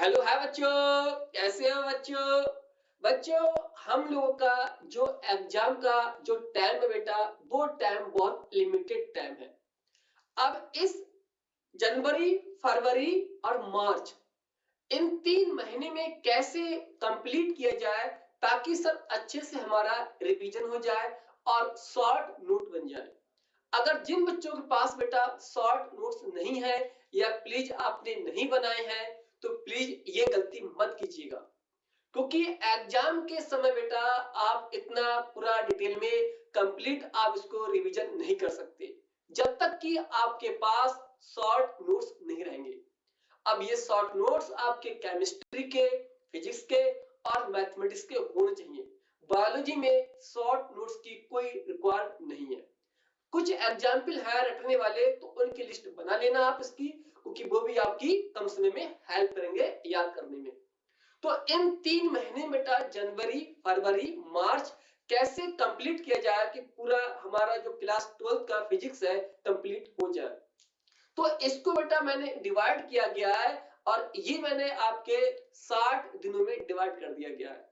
Hello hi बच्चों, कैसे हो बच्चों? बच्चों, हम लोगों का जो एग्जाम का जो टाइम है बेटा, वो टाइम बहुत लिमिटेड टाइम है। अब इस जनवरी, फरवरी और मार्च, इन 3 महीने में कैसे कंप्लीट किया जाए ताकि सर अच्छे से हमारा रिवीजन हो जाए और शॉर्ट नोट बन जाए। अगर जिन बच्चों के पास बेटा शॉर्ट नोट्स नहीं है या प्लीज आपने नहीं बनाए हैं, तो प्लीज ये गलती मत कीजिएगा, क्योंकि एग्जाम के समय बेटा आप इतना पूरा डिटेल में कंप्लीट आप इसको रिवीजन नहीं कर सकते जब तक कि आपके पास शॉर्ट नोट्स नहीं रहेंगे। अब ये शॉर्ट नोट्स आपके केमिस्ट्री के, फिजिक्स के और मैथमेटिक्स के होने चाहिए। बायोलॉजी में शॉर्ट नोट्स की कोई रिक्वायर्ड नहीं है। कुछ एग्जाम्पल है रटने वाले, तो उनकी लिस्ट बना लेना आप इसकी, क्योंकि वो भी आपकी कम समय में हेल्प करेंगे याद करने में। तो इन 3 महीने में जनवरी, फरवरी, मार्च कैसे कंप्लीट किया जाए कि पूरा हमारा जो क्लास 12 का फिजिक्स है कंप्लीट हो जाए। तो इसको बेटा मैंने डिवाइड किया गया है, और ये मैंने आपके 60 दिनों में डिवाइड कर दिया गया है।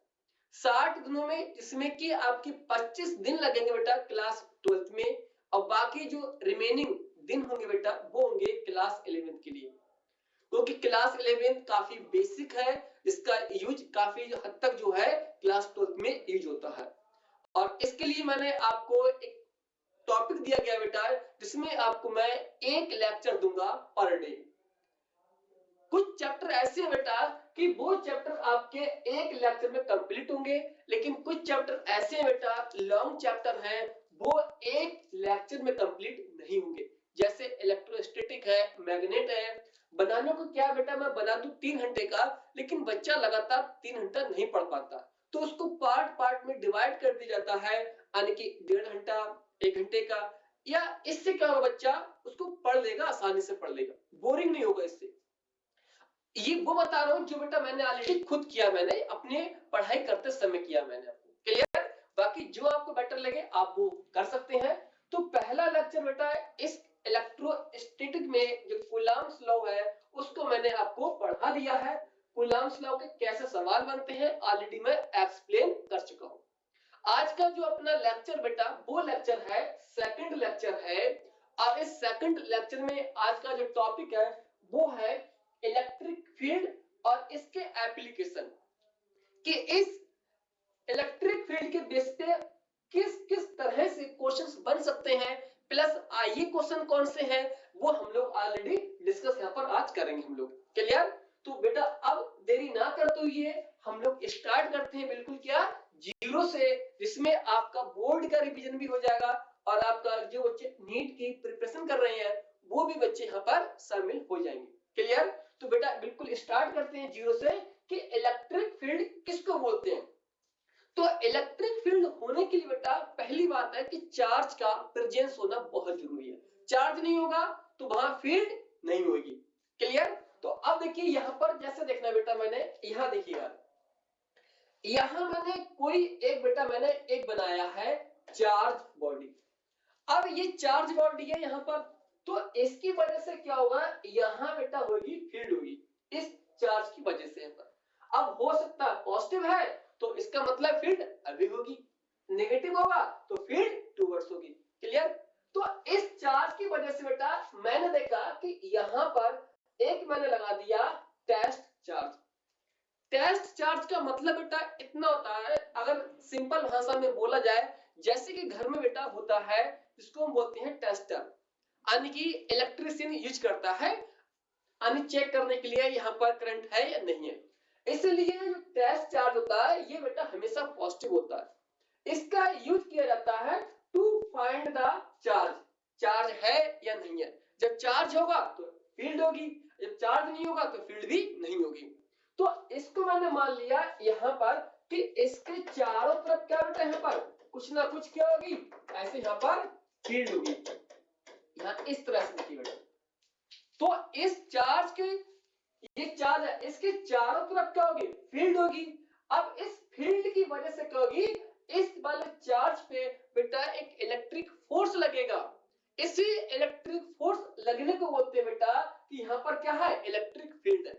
60 दिनों में, जिसमें कि आपकी 25 दिन लगेंगे बेटा क्लास 12 में, और बाकी जो रिमेनिंग दिन होंगे बेटा वो होंगे क्लास 11 के लिए, क्योंकि क्लास 11 काफी बेसिक है, जिसका यूज काफी हद तक जो है क्लास 12 में यूज होता है। और इसके लिए मैंने आपको एक टॉपिक दिया गया बेटा, जिसमें आपको मैं एक लेक्चर दूंगा पर डे। कुछ चैप्टर ऐसे हैं बेटा कि वो चैप्टर आपके एक लेक्चर में कंप्लीट होंगे, लेकिन कुछ चैप्टर ऐसे हैं बेटा, लॉन्ग चैप्टर हैं, वो एक लेक्चर में कंप्लीट नहीं होंगे। जैसे इलेक्ट्रोस्टैटिक है, मैग्नेट है। बनाने को क्या बेटा, मैं बना दूं 3 घंटे का, लेकिन बच्चा लगातार 3 घंटा नहीं पढ़ पाता, तो उसको पार्ट पार्ट में डिवाइड कर दिया जाता है, यानी कि 1.5 घंटा, 1 घंटे का। या इससे क्या होगा, बच्चा उसको पढ़ लेगा, आसानी से पढ़ लेगा, बोरिंग नहीं होगा इससे। ये वो बता रहा हूं जो बेटा मैंने ऑलरेडी खुद किया, मैंने अपने पढ़ाई करते समय किया मैंने आपको। क्लियर? बाकी जो आपको बेटर लगे आप वो कर सकते हैं। तो पहला लेक्चर बेटा इस इलेक्ट्रोस्टैटिक में जो कूलम्ब्स लॉ है उसको मैंने आपको पढ़ा दिया है। कूलम्ब्स लॉ के कैसे सवाल बनते हैं ऑलरेडी मैं एक्सप्लेन कर चुका हूं। आज का जो अपना लेक्चर बेटा वो लेक्चर है, सेकंड लेक्चर है। और इस सेकंड लेक्चर में आज का जो टॉपिक है वो है इलेक्ट्रिक फील्ड और इसके एप्लीकेशन, कि इस इलेक्ट्रिक फील्ड के बेस पे किस किस तरह से क्वेश्चंस बन सकते हैं, प्लस ये क्वेश्चन कौन से हैं वो हम लोग ऑलरेडी डिस्कस यहाँ पर आज करेंगे हम लोग। क्लियर? तो बेटा अब देरी ना करते हुए हम लोग स्टार्ट करते हैं, बिल्कुल क्या, जीरो से, जिसमें आपका बोर्ड का रिवीजन भी हो जाएगा और आपका जो बच्चे नीट की प्रिपरेशन कर रहे हैं वो भी बच्चे यहाँ पर शामिल हो जाएंगे। क्लियर? तो बेटा बिल्कुल स्टार्ट करते हैं जीरो से कि इलेक्ट्रिक फील्ड किसको बोलते हैं। तो इलेक्ट्रिक फील्ड होने के लिए बेटा पहली बात है कि चार्ज का प्रेजेंस होना बहुत जरूरी है। चार्ज नहीं होगा तो वहां फील्ड नहीं होगी। क्लियर? तो अब देखिए यहां पर जैसे देखना बेटा, मैंने यहां देखिएगा, यहां मैंने कोई एक बेटा मैंने एक बनाया है चार्ज बॉडी। अब ये चार्ज बॉडी है यहां पर, तो इसकी वजह से क्या होगा, यहां बेटा होगी फील्ड होगी इस चार्ज की वजह से। पर अब हो सकता है पॉजिटिव है तो इसका मतलब फील्ड अभी होगी, नेगेटिव होगा तो फील्ड टूवर्ड्स होगी। क्लियर? तो इस चार्ज की वजह से बेटा मैंने देखा कि यहां पर एक मैंने लगा दिया टेस्ट चार्ज। टेस्ट चार्ज का मतलब बेटा इतना होता है, अगर सिंपल भाषा में बोला जाए, जैसे कि घर में बेटा होता है जिसको हम बोलते हैं टेस्टर, यानी कि इलेक्ट्रिशियन यूज करता है यानी चेक करने के लिए यहाँ पर करंट है या नहीं है। इसलिए जो टेस्ट चार्ज होता है ये बेटा हमेशा पॉजिटिव होता है। इसका यूज किया जाता है to find the charge, charge है या नहीं है। जब चार्ज होगा तो फील्ड होगी, जब चार्ज नहीं होगा तो फील्ड भी नहीं होगी। तो इसको मैंने मान लिया यहाँ पर कि इसके चारों तरफ क्या बेटा, यहाँ पर कुछ ना कुछ क्या होगी, ऐसे यहाँ पर फील्ड होगी। यहाँ इस तरह से देखिए बेटा, तो इस चार्ज के, ये चार्ज है, इसके चारों तरफ क्या होगी, फील्ड होगी। अब इस फील्ड की वजह से क्या होगी, इस वाले चार्ज पे बेटा एक इलेक्ट्रिक फोर्स लगेगा। इसी इलेक्ट्रिक फोर्स लगने को बोलते हैं बेटा कि यहाँ पर क्या है, इलेक्ट्रिक फील्ड है।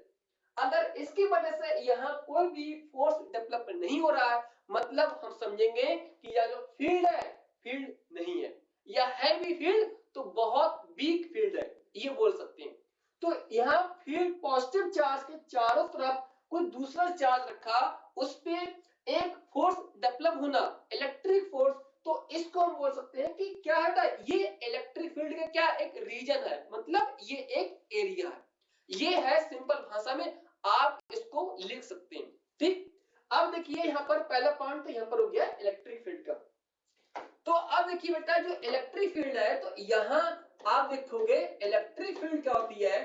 अगर इसकी वजह से यहाँ कोई भी फोर्स डेवलप नहीं हो रहा है, मतलब हम समझेंगे कि यह जो फील्ड है फील्ड नहीं है, या है भी फील्ड तो बहुत वीक फील्ड है, ये बोल सकते हैं। तो यहाँ फील्ड पॉजिटिव चार्ज के चारों तरफ कोई दूसरा चार्ज रखा, उस पे एक फोर्स डेवलप होना, इलेक्ट्रिक फोर्स, तो इसको हम बोल सकते हैं कि क्या है, ये इलेक्ट्रिक फील्ड का क्या एक रीजन है, मतलब ये एक एरिया है। ये है सिंपल भाषा में आप इसको लिख सकते हैं। ठीक, अब देखिए यहाँ पर पहला पॉइंट तो यहाँ पर हो गया इलेक्ट्रिक फील्ड का। तो अब देखिए बेटा जो इलेक्ट्रिक फील्ड है, तो यहाँ आप देखोगे इलेक्ट्रिक फील्ड क्या होती है,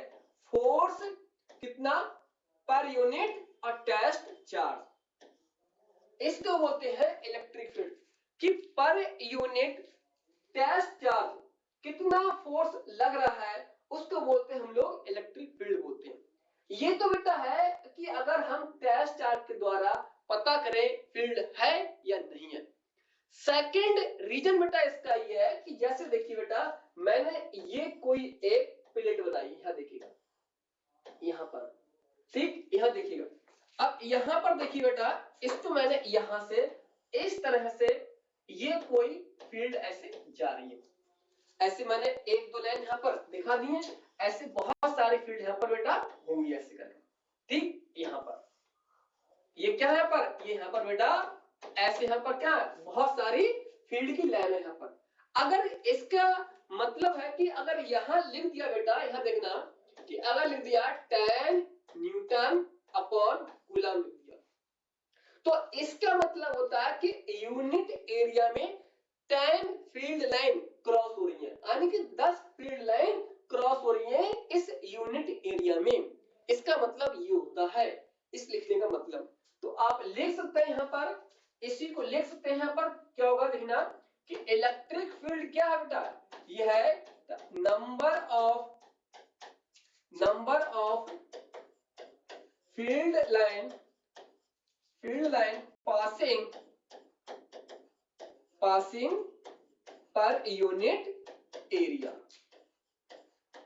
फोर्स कितना पर यूनिट अटैच्ड चार्ज, इसको बोलते हैं इलेक्ट्रिक फील्ड। कि पर यूनिट अटैच्ड चार्ज कितना फोर्स लग रहा है, उसको बोलते हैं हम लोग इलेक्ट्रिक फील्ड बोलते हैं। ये तो बेटा है कि अगर हम अटैच्ड चार्ज के द्वारा पता करें फील्ड है या नहीं है। सेकंड रीजन बेटा इसका ये है कि जैसे देखिए बेटा मैंने ये कोई एक प्लेट बनाई, यहां देखिएगा, यहां पर, ठीक, यहां देखिएगा। अब यहां पर देखिए बेटा इसको मैंने यहां से इस तरह से ये कोई फील्ड ऐसे जा रही है, ऐसे मैंने एक दो लाइन यहां पर दिखा दी है, ऐसे बहुत सारे फील्ड यहां पर बेटा होंगी ऐसे करके। ठीक, यहां पर ये क्या है, पर ये यहां पर बेटा ऐसे यहां पर क्या है, बहुत सारी फील्ड की लाइन है यहां पर। अगर इसका मतलब है कि अगर यहां लिख दिया बेटा, यहां देखना कि अगर लिख दिया 10 न्यूटन अपॉन कूलम लिख दिया, तो इसका मतलब होता है कि यूनिट एरिया में 10 फील्ड लाइन क्रॉस हो रही है, यानी कि 10 फील्ड लाइन क्रॉस हो रही है इस यूनिट एरिया में। इसका मतलब ये होता है, इस लिखने का मतलब। तो आप लिख सकते हैं यहां पर, इसी को लिख सकते हैं यहां पर, क्या होगा देखना कि इलेक्ट्रिक फील्ड क्या है बेटा, ये है number of field line passing per unit area.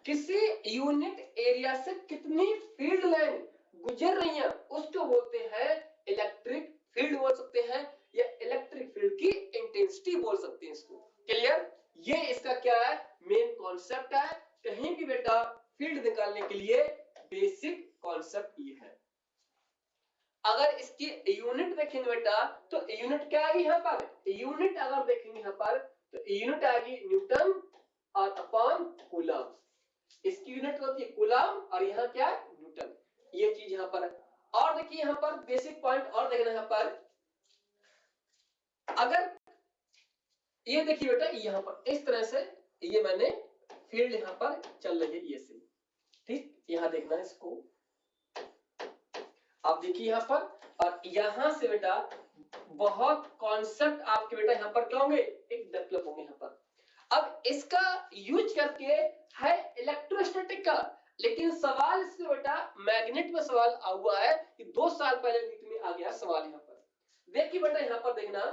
किसी यूनिट एरिया से कितनी फील्ड लाइन गुजर रही है उसको बोलते हैं इलेक्ट्रिक फील्ड बोल सकते हैं, या इलेक्ट्रिक फील्ड की इंटेंसिटी बोल सकते हैं इसको। क्लियर, ये इसका क्या है, मेन कॉन्सेप्ट है। कहीं भी बेटा फील्ड निकालने के लिए बेसिक कॉन्सेप्ट ये है। अगर इसकी यूनिट देखेंगे बेटा तो यूनिट क्या आएगी यहाँ पर, यूनिट अगर देखेंगे यहाँ पर तो यूनिट आएगी न्यूटन और अपॉन कूलम। इसकी यूनिट होती है कूलम और यहाँ क्या है न्यूटन, ये चीज यहाँ पर है। और देखिए यहाँ पर बेसिक पॉइंट और देखना, यहाँ पर अगर ये देखिए बेटा यहाँ पर इस तरह से ये मैंने फील्ड यहाँ पर चल रही है ये से, ठीक, यहाँ देखना है इसको, आप देखिए यहाँ पर, और यहाँ से बेटा बहुत कॉन्सेप्ट आपके बेटा यहाँ पर क्या होंगे, एक डेवलप होंगे यहाँ पर। अब इसका यूज करके है इलेक्ट्रोस्टैटिक का, लेकिन सवाल इससे बेटा मैग्नेट में सवाल आ हुआ है कि 2 साल पहले नीट में आ गया सवाल यहाँ पर। देखिए बेटा यहाँ पर देखना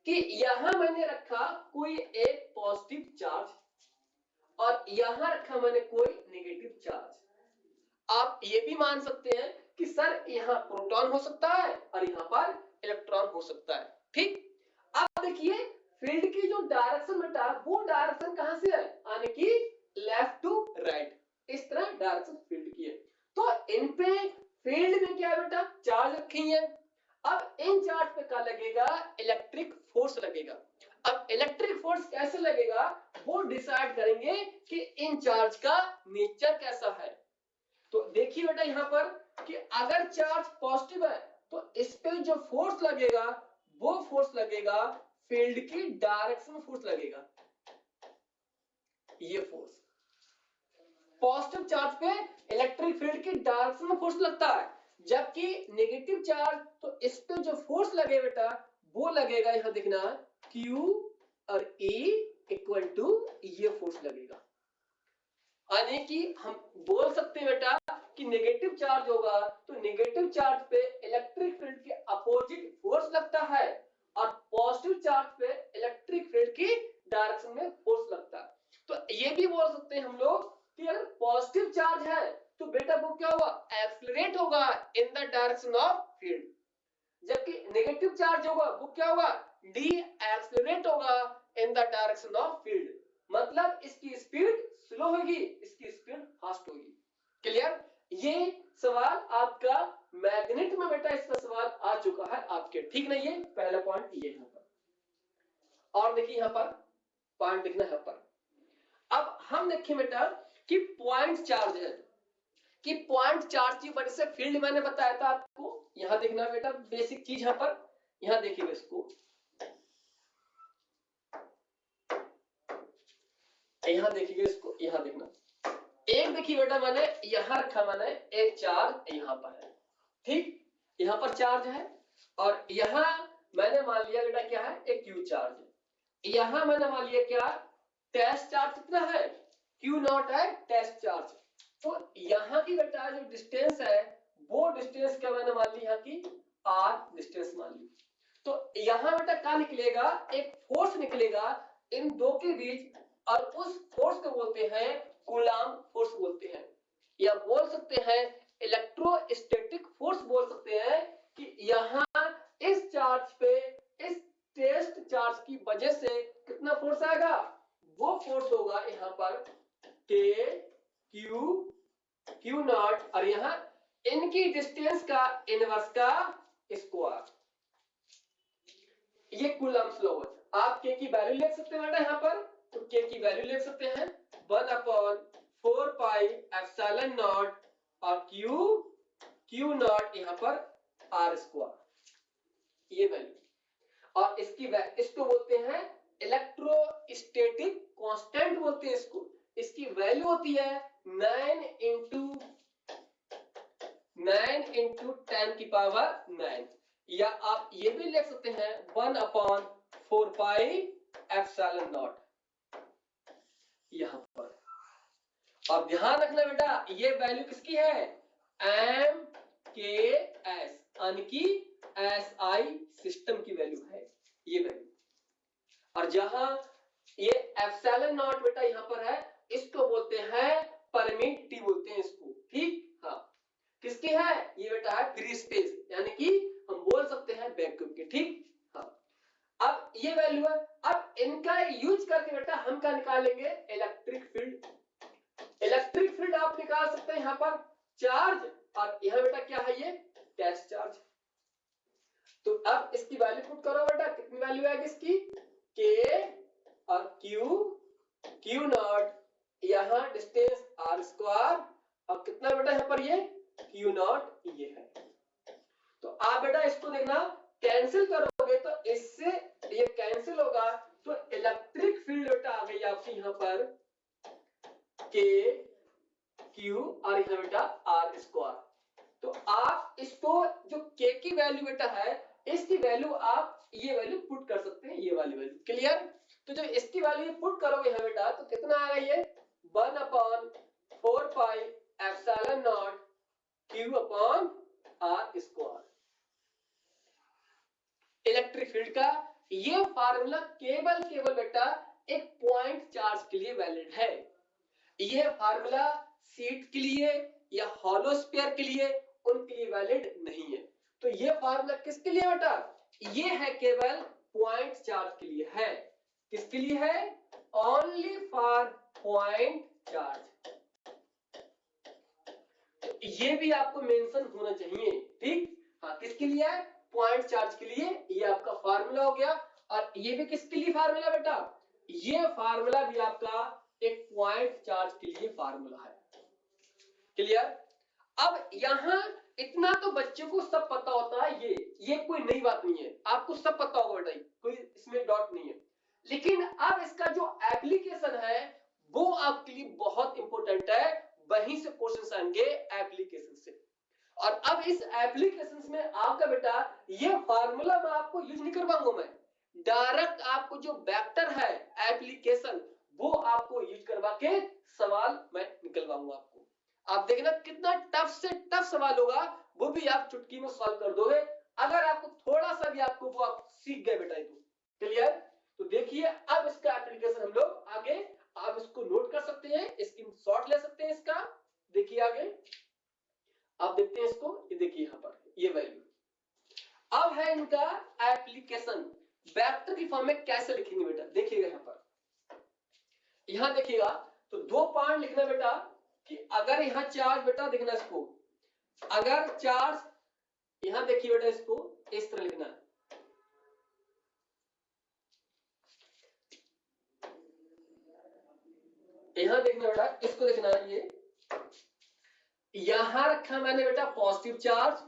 कि यहां मैंने रखा कोई एक पॉजिटिव चार्ज और यहां रखा मैंने कोई नेगेटिव चार्ज। आप ये भी मान सकते हैं कि सर यहाँ प्रोटॉन हो सकता है और यहाँ पर इलेक्ट्रॉन हो सकता है। ठीक, अब देखिए फील्ड की जो डायरेक्शन बेटा वो डायरेक्शन कहां से है, यानी कि लेफ्ट टू राइट, इस तरह डायरेक्शन फील्ड की है। तो इन पे फील्ड में क्या है बेटा, चार्ज रखी है। अब इन चार्ज पे क्या लगेगा, इलेक्ट्रिक फोर्स लगेगा। अब इलेक्ट्रिक फोर्स कैसे लगेगा वो डिसाइड करेंगे कि इन चार्ज का नेचर कैसा है। तो देखिए बेटा यहाँ पर कि अगर चार्ज पॉजिटिव है तो इस पे जो फोर्स लगेगा वो फोर्स लगेगा फील्ड की डायरेक्शन में फोर्स लगेगा, ये फोर्स पॉजिटिव चार्ज पे इलेक्ट्रिक फील्ड की डायरेक्शन में फोर्स लगता है। जबकि नेगेटिव चार्ज तो इस पे जो फोर्स लगे बेटा वो लगेगा, यहां देखना Q और E इक्वल टू ये फोर्स लगेगा। यानी कि हम बोल सकते हैं बेटा कि नेगेटिव चार्ज होगा तो नेगेटिव चार्ज पे इलेक्ट्रिक फील्ड के अपोजिट फोर्स लगता है और पॉजिटिव चार्ज पे इलेक्ट्रिक फील्ड की डायरेक्शन में फोर्स लगता है। तो ये भी बोल सकते हैं हम लोग कि अगर पॉजिटिव चार्ज है तो बेटा वो क्या होगा, एक्सेलरेट होगा in the direction of field. जबकि नेगेटिव चार्ज होगा वो क्या होगा, डी एक्सेलरेट होगा in the direction of field. मतलब इसकी स्पीड स्लो होगी, इसकी स्पीड फास्ट होगी। क्लियर? ये सवाल आपका मैग्नेट में बेटा इसका सवाल आ चुका है आपके, ठीक नहीं? ये पहला पॉइंट ये यहां पर। और देखिए यहां पर पॉइंट देखना है पर। अब हम देखें बेटा कि पॉइंट चार्ज है, कि पॉइंट चार्ज की वजह से फील्ड मैंने बताया था आपको। यहां देखना बेटा बेसिक चीज यहां पर, यहां देखिएगा इसको, यहां देखिएगा इसको, यहां देखना। एक देखिए बेटा मैंने यहां रखा, मैंने एक चार्ज यहां पर है, ठीक? यहां पर चार्ज है और यहां मैंने मान लिया बेटा क्या है, एक क्यू चार्ज है। यहां मैंने मान लिया क्या, टेस्ट चार्ज कितना है, क्यू नॉट है टेस्ट चार्ज। तो यहां की बेटा जो डिस्टेंस है वो डिस्टेंस क्या मैंने मान ली, यहां की आर डिस्टेंस मान ली। तो यहां बेटा क्या निकलेगा, एक फोर्स निकलेगा इन दो के बीच, और उस फोर्स को बोलते हैं कूलाम फोर्स बोलते हैं, या बोल सकते हैं इलेक्ट्रोस्टैटिक फोर्स बोल सकते हैं। कि यहां इस चार्ज पे, इस टेस्ट चार्ज की वजह से कितना फोर्स आएगा, वो फोर्स होगा यहां पर के क्यू क्यू नॉट, और यहां इनकी डिस्टेंस का इनवर्स का स्क्वायर। ये कूलम्ब लॉ है। आप के की वैल्यू लिख सकते हैं बेटा यहां पर, तो के की वैल्यू लिख सकते हैं 1/4 पाई एप्सिलॉन नॉट, और क्यू नॉट यहां पर आर स्क्वायर, ये वैल्यू। और इसको बोलते हैं इलेक्ट्रोस्टैटिक कांस्टेंट बोलते हैं इसको। इसकी वैल्यू होती है 9 into 10 की पावर 9, या आप ये भी लिख सकते हैं 1/4 पाई एप्सिलॉन नॉट यहां पर। और ध्यान रखना बेटा ये वैल्यू किसकी है, एम के एस, यानी कि एस आई सिस्टम की वैल्यू है ये वैल्यू। और जहां ये एप्सिलॉन नॉट बेटा यहां पर है, इसको बोलते हैं परमिटिविटी बोलते हैं इसको, ठीक? हाँ, किसकी है ये बेटा है फ्री स्पेस, यानी कि हम बोल सकते हैं वैक्यूम की, ठीक? हाँ, अब ये वैल्यू है। अब इनका यूज करके बेटा हम क्या निकालेंगे, इलेक्ट्रिक फील्ड। इलेक्ट्रिक फील्ड आप निकाल सकते हैं यहां पर चार्ज, और यहां बेटा क्या है ये टेस्ट चार्ज। तो अब इसकी वैल्यू पुट करो बेटा, कितनी वैल्यू आएगी इसकी, के और क्यू नॉट, यहां डिस्टेंस आर स्क्वायर, और कितना बेटा यहां पर ये क्यू नॉट ये है। तो आप बेटा इसको देखना कैंसिल करोगे तो इससे ये कैंसिल होगा, तो इलेक्ट्रिक फील्ड बेटा आ गई आपकी यहां पर के क्यू और यहां बेटा आर स्क्वायर। तो आप इसको जो के की वैल्यू बेटा है, इसकी वैल्यू आप ये वैल्यू पुट कर सकते हैं, ये वाली वैल्यू। क्लियर? तो जब इसकी वैल्यू पुट करोगे यहां बेटा तो कितना आएगा ये 1/4 pi epsilon naught Q upon R square. Electric field का ये फार्मूला केवल बेटा एक पॉइंट चार्ज के लिए वैलिड है। ये फार्मूला सीट के लिए या हॉलो स्फीयर के लिए उनके लिए वैलिड नहीं है। तो ये फार्मूला किसके लिए बेटा, ये है केवल पॉइंट चार्ज के लिए है। किसके लिए है, ओनली फॉर पॉइंट चार्ज। तो ये भी आपको मेंशन होना चाहिए, ठीक? हाँ, किसके लिए है, पॉइंट चार्ज के लिए। ये आपका फार्मूला हो गया। और ये भी किसके लिए फार्मूला बेटा, ये फार्मूला भी आपका एक पॉइंट चार्ज के लिए फार्मूला है। क्लियर? अब यहां इतना तो बच्चों को सब पता होता है, ये कोई नई बात नहीं है, आपको सब पता होगा बेटा, कोई इसमें डाउट नहीं है। लेकिन अब इसका जो एप्लीकेशन है वो आपके लिए बहुत इंपॉर्टेंट है, वहीं से क्वेश्चंस आएंगे एप्लीकेशन से। और अब इस एप्लीकेशन में आपका बेटा ये फार्मूला मैं आपको यूज नहीं करवाऊंगा, मैं डायरेक्ट आपको जो वेक्टर है एप्लीकेशन वो आपको यूज करवा के सवाल मैं निकलवाऊंगा आपको। आप देखना कितना टफ से टफ सवाल होगा, वो भी आप चुटकी में सॉल्व कर दोगे अगर आपको थोड़ा सा भी आपको वो आप सीख गए बेटा। तो क्लियर? तो देखिए अब इसका एप्लीकेशन हम लोग आगे, आप इसको नोट कर सकते हैं, स्क्रीनशॉट ले सकते हैं इसका। देखिए आगे देखिए यहाँ पर ये वैल्यू। अब है इनका एप्लीकेशन, वेक्टर की फॉर्म में कैसे लिखेंगे बेटा, देखिएगा यहाँ पर, यहाँ देखिएगा तो 2 पॉइंट लिखना बेटा कि अगर यहाँ चार्ज बेटा देखना इसको, अगर चार्ज यहाँ देखिए बेटा इसको इस तरह लिखना है, यहाँ देखना बेटा इसको देखना है, ये यहां रखा मैंने बेटा पॉजिटिव चार्ज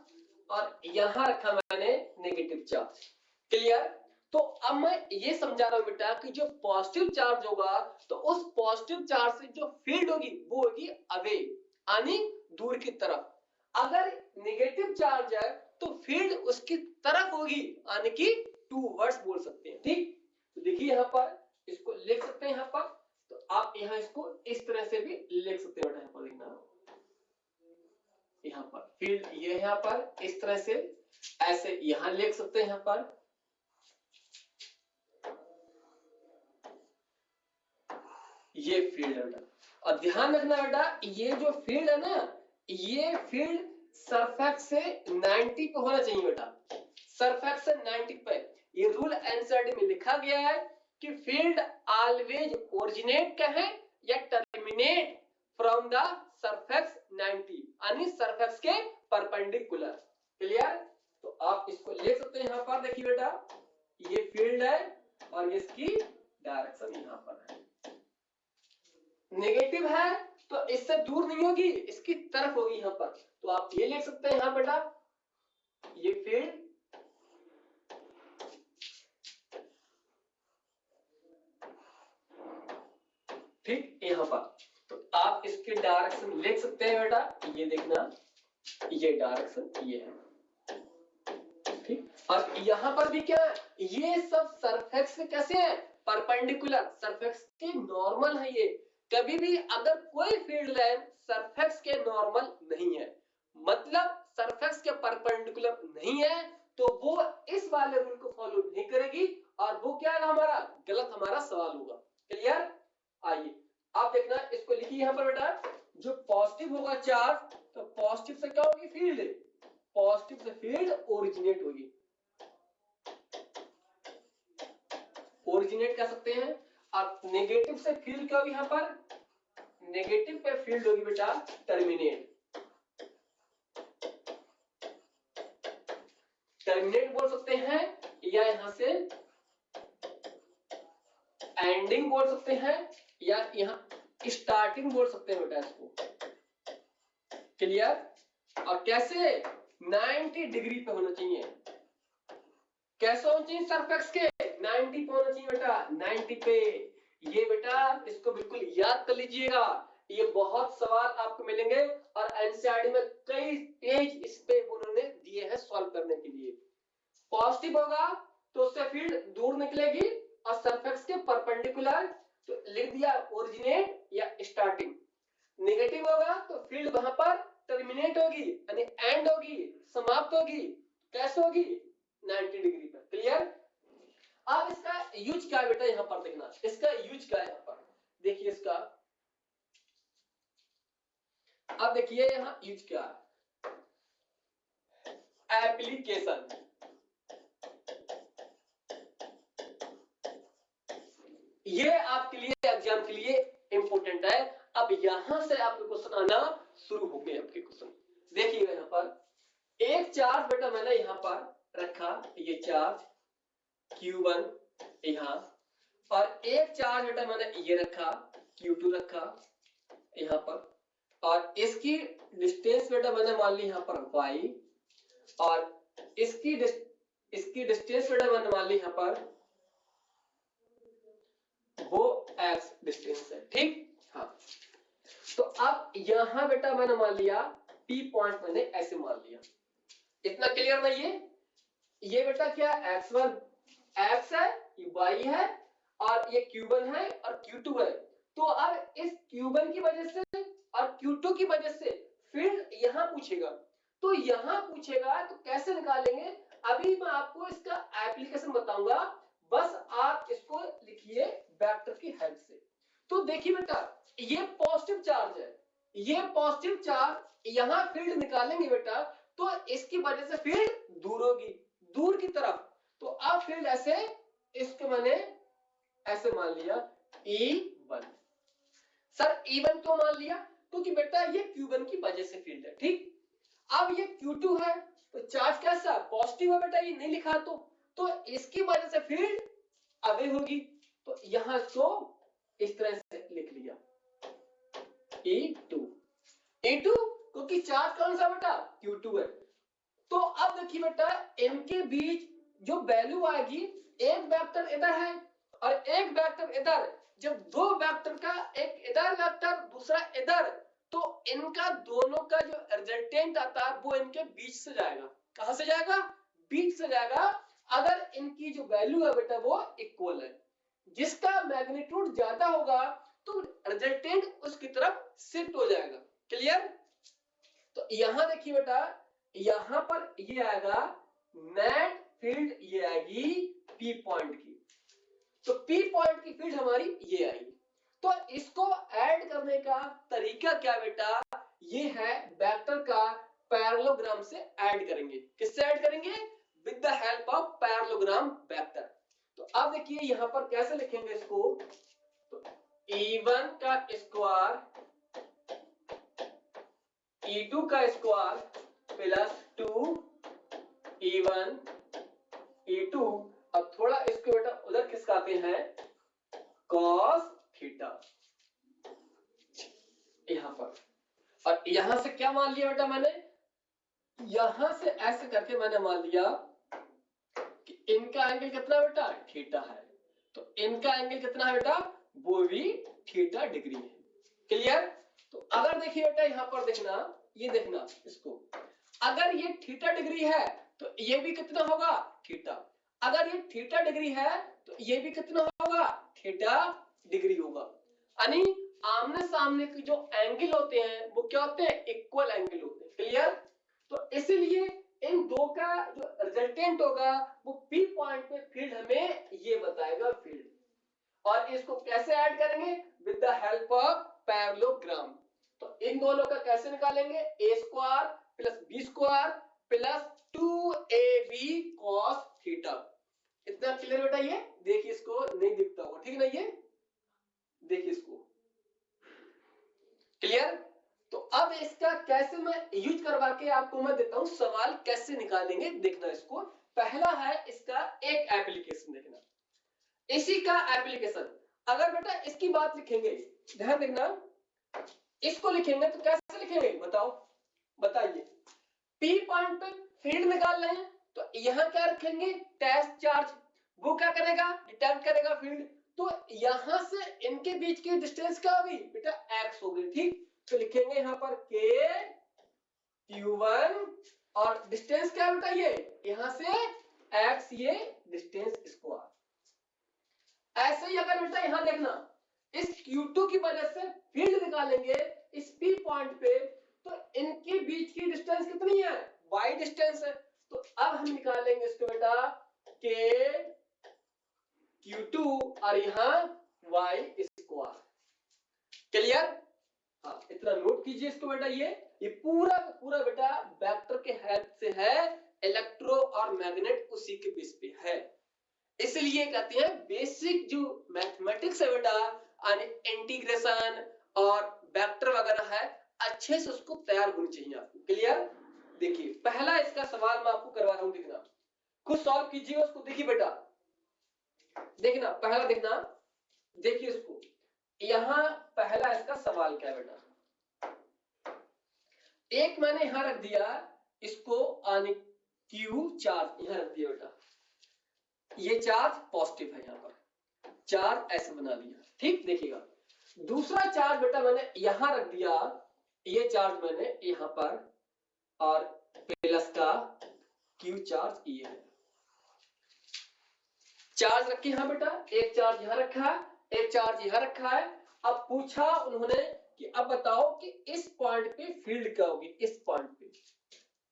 और यहां रखा मैंने नेगेटिव चार्ज। क्लियर? तो अब मैं ये समझा रहा हूं बेटा कि जो पॉजिटिव चार्ज होगा तो उस पॉजिटिव चार्ज से जो फील्ड होगी वो होगी अवे, यानी दूर की तरफ। अगर नेगेटिव चार्ज है तो फील्ड उसकी तरफ होगी, यानी कि टूवर्ड्स बोल सकते हैं। ठीक, तो देखिए यहाँ पर इसको लिख सकते हैं यहाँ पर, तो आप यहाँ इसको इस तरह से भी लिख सकते हैं बेटा, यहाँ पर देखना, यहाँ पर फील्ड ये यहाँ पर इस तरह से ऐसे यहां लिख सकते हैं यहाँ पर, ये फील्ड है बेटा। और ध्यान रखना बेटा ये जो फील्ड है ना, ये फील्ड सरफेस से 90 पे होना चाहिए बेटा, सरफेस से 90 पे। ये रूल एनसीईआरटी में लिखा गया है कि फील्ड ऑलवेज ओरिजिनेट कहे या टर्मिनेट फ्रॉम द सरफेस 90, यानी सरफेस के परपेंडिकुलर। क्लियर? तो आप इसको लिख सकते हैं यहाँ पर, देखिए बेटा ये फील्ड है और इसकी डायरेक्शन यहाँ पर है, नेगेटिव है तो इससे दूर नहीं होगी, इसकी तरफ होगी यहाँ पर। तो आप ये लिख सकते हैं यहाँ बेटा, ये फील्ड ठीक यहाँ पर, तो आप इसकी डायरेक्शन लिख सकते हैं बेटा, ये देखना ये डायरेक्शन ये है। ठीक, और यहाँ पर भी क्या है, ये सब सरफेस के कैसे हैं, परपेंडिकुलर, सरफेस के नॉर्मल है। ये कभी भी अगर कोई फील्ड लाइन सरफेस के नॉर्मल नहीं है, मतलब सरफेस के परपेंडिकुलर नहीं है, तो वो इस वाले रूल को फॉलो नहीं करेगी और वो क्या है हमारा गलत हमारा सवाल होगा। क्लियर? आइए आप देखना इसको लिखिए यहाँ पर बेटा, जो पॉजिटिव होगा चार्ज तो पॉजिटिव से क्या होगी फील्ड, पॉजिटिव से फील्ड ओरिजिनेट होगी, ओरिजिनेट कह सकते हैं। और नेगेटिव से फील्ड क्या होगी यहाँ पर, नेगेटिव पे फील्ड होगी बेटा टर्मिनेट, टर्मिनेट बोल सकते हैं या यहां से एंडिंग बोल सकते हैं या यहाँ स्टार्टिंग बोल सकते हैं बेटा इसको। क्लियर? और कैसे 90 डिग्री पे होना चाहिए, कैसे होना चाहिए सरफेस के 90 पे होना चाहिए बेटा, 90 पे। ये बेटा इसको बिल्कुल याद कर लीजिएगा, ये बहुत सवाल आपको मिलेंगे और एनसीईआरटी में कई पेज इस पे उन्होंने दिए हैं सॉल्व करने के लिए। पॉजिटिव होगा तो उससे फील्ड दूर निकलेगी और सरफेस के परपेंडिकुलर तो लिख दिया ओरिजिनेट या स्टार्टिंग। नेगेटिव होगा तो फील्ड वहां पर टर्मिनेट होगी, यानी एंड होगी, समाप्त होगी। कैसे होगी 90 डिग्री पर। क्लियर? अब इसका यूज क्या है बेटा, यहां पर देखना इसका यूज क्या है यहाँ पर, देखिए इसका, अब देखिए यहां यूज क्या है, एप्लीकेशन। ये आपके लिए एग्जाम के लिए इंपॉर्टेंट है। अब यहां से आपके क्वेश्चन आना शुरू हो गए आपके क्वेश्चन। देखिएगा यहाँ पर एक चार्ज बेटा मैंने यहाँ पर रखा, ये चार्ज Q1 यहाँ, और एक चार्ज बेटा मैंने ये रखा Q2 रखा यहाँ पर, और इसकी डिस्टेंस बेटा मैंने मान ली यहाँ पर y, और इसकी डिस्टेंस बेटा मैंने मान ली यहाँ पर वो x डिस्टेंस है। ठीक, हाँ, तो अब यहां बेटा मैंने मान लिया P पॉइंट, मैंने ऐसे मान लिया। इतना क्लियर नहीं है? ये बेटा क्या x1 x है, ये y है, और ये Q1 है और Q2 है। तो अब इस Q1 की वजह से और Q2 की वजह से फील्ड यहां पूछेगा, तो यहां पूछेगा तो कैसे निकालेंगे, अभी मैं आपको इसका एप्लीकेशन बताऊंगा, बस आप इसको लिखिए वेक्टर की हेल्प से। तो देखिए बेटा ये पॉजिटिव चार्ज है, ये पॉजिटिव चार्ज यहां फील्ड निकालेंगे बेटा तो इसकी वजह से फील्ड दूर होगी, दूर की तरफ। तो अब फील्ड ऐसे, इसके मैंने ऐसे मान लिया E1। सर E1 क्यों मान लिया? क्योंकि बेटा ये Q1 की वजह से फील्ड है, ठीक। अब ये Q2 है तो चार्ज कैसा पॉजिटिव है बेटा, ये नहीं लिखा तो इसकी वजह से फील्ड अवे होगी। तो यहां इसको इस तरह से लिख लिया E2। E2 क्योंकि चार्ज कौन सा बेटा Q2 है। तो अब देखिए बेटा इनके बीच जो वैल्यू आएगी, एक वेक्टर इधर है और एक वेक्टर इधर, जब दो वेक्टर का एक इधर वेक्टर दूसरा इधर, तो इनका दोनों का जो रिजल्टेंट आता है वो इनके बीच से जाएगा। कहां से जाएगा? बीच से जाएगा। अगर इनकी जो वैल्यू है बेटा वो इक्वल है, जिसका मैग्नीट्यूड ज्यादा होगा तो रिजल्टेंट उसकी तरफ शिफ्ट हो जाएगा। क्लियर? तो यहां देखिए बेटा, यहां पर ये आएगा नेट फील्ड, ये आएगी P पॉइंट की। तो P पॉइंट की फील्ड हमारी ये आएगी। तो इसको ऐड करने का तरीका क्या बेटा? ये है वेक्टर का पैरेललोग्राम से ऐड करेंगे। किससे ऐड करेंगे? With the help of parallelogram vector. तो अब देखिए यहां पर कैसे लिखेंगे इसको, तो E1 का स्क्वायर E2 का स्क्वायर प्लस 2E1 E2। अब थोड़ा इसको बेटा उधर खिसकाते हैं, cos थीटा यहां पर। और यहां से क्या मान लिया बेटा मैंने? यहां से ऐसे करके मैंने मान लिया कि इनका एंगल कितना बेटा थीटा है, तो इनका एंगल कितना है बेटा? वो भी थीटा डिग्री है। क्लियर? तो अगर देखिए बेटा यहां पर देखना, ये देखना इसको, अगर ये थीटा डिग्री है तो ये भी कितना होगा? थीटा। अगर ये थीटा डिग्री है तो ये भी कितना होगा? थीटा डिग्री होगा। यानी आमने सामने के जो एंगल होते हैं वो क्या होते हैं? इक्वल एंगल होते हैं। क्लियर? तो इसीलिए इन दो का जो रिजल्टेंट होगा वो P पॉइंट पे फील्ड हमें ये बताएगा फील्ड। और इसको कैसे ऐड करेंगे? With the help of parallelogram. तो इन दोनों का कैसे निकालेंगे? a square plus b square plus 2ab cos theta. इतना क्लियर बेटा? ये देखिए, इसको नहीं दिखता होगा, ठीक ना? ये देखिए इसको, क्लियर? तो अब इसका कैसे मैं यूज करवा के आपको मैं देता हूं सवाल कैसे निकालेंगे, देखना इसको। पहला है इसका एक एप्लीकेशन देखना, इसी का एप्लीकेशन। अगर बेटा इसकी बात लिखेंगे, ध्यान देखना, इसको लिखेंगे तो कैसे लिखेंगे बताओ, बताइए। P पॉइंट पे फील्ड निकाल रहे हैं तो यहां क्या रखेंगे? Test charge. वो क्या करेगा? डिटेक्ट करेगा फील्ड। तो यहां से इनके बीच की डिस्टेंस क्या होगी बेटा? x होगी, ठीक। तो लिखेंगे यहां पर k q1 और डिस्टेंस क्या बेटा? ये यहां से x, ये डिस्टेंस स्क्वायर। ऐसे ही अगर बेटा यहां देखना, इस Q2 की वजह से फील्ड निकालेंगे इस P पॉइंट पे, तो इनके बीच की डिस्टेंस कितनी है? y डिस्टेंस है। तो अब हम निकालेंगे इसको बेटा k Q2 और यहां y स्क्वायर। क्लियर? हाँ, इतना नोट कीजिए इसको बेटा। ये पूरा पूरा बेटा वेक्टर के हेल्प से है, इलेक्ट्रो और मैग्नेट उसी के बेस पे है। इसलिए कहते हैं बेसिक जो मैथमेटिक्स है बेटा, इंटीग्रेशन और वेक्टर वगैरह है, अच्छे से उसको तैयार होनी चाहिए आपको। क्लियर? देखिए पहला इसका सवाल मैं आपको करवा रहा हूं, देखना, खुद सॉल्व कीजिए उसको। देखिए बेटा, देखना पहला, देखना, देखिए इसको। यहां पहला इसका सवाल क्या है बेटा? एक मैंने यहां रख दिया इसको, Q चार्ज यहां रख दिया बेटा, ये चार्ज पॉजिटिव है, यहां पर चार्ज ऐसे बना दिया, ठीक। देखिएगा दूसरा चार्ज बेटा मैंने यहां रख दिया, ये चार्ज मैंने यहां पर, और प्लस का Q चार्ज ये है। चार्ज रखे यहां बेटा, एक चार्ज यहां रखा है, एक चार्ज यहां रखा है। अब पूछा उन्होंने कि अब बताओ कि इस पॉइंट पे फील्ड क्या होगी, इस पॉइंट पे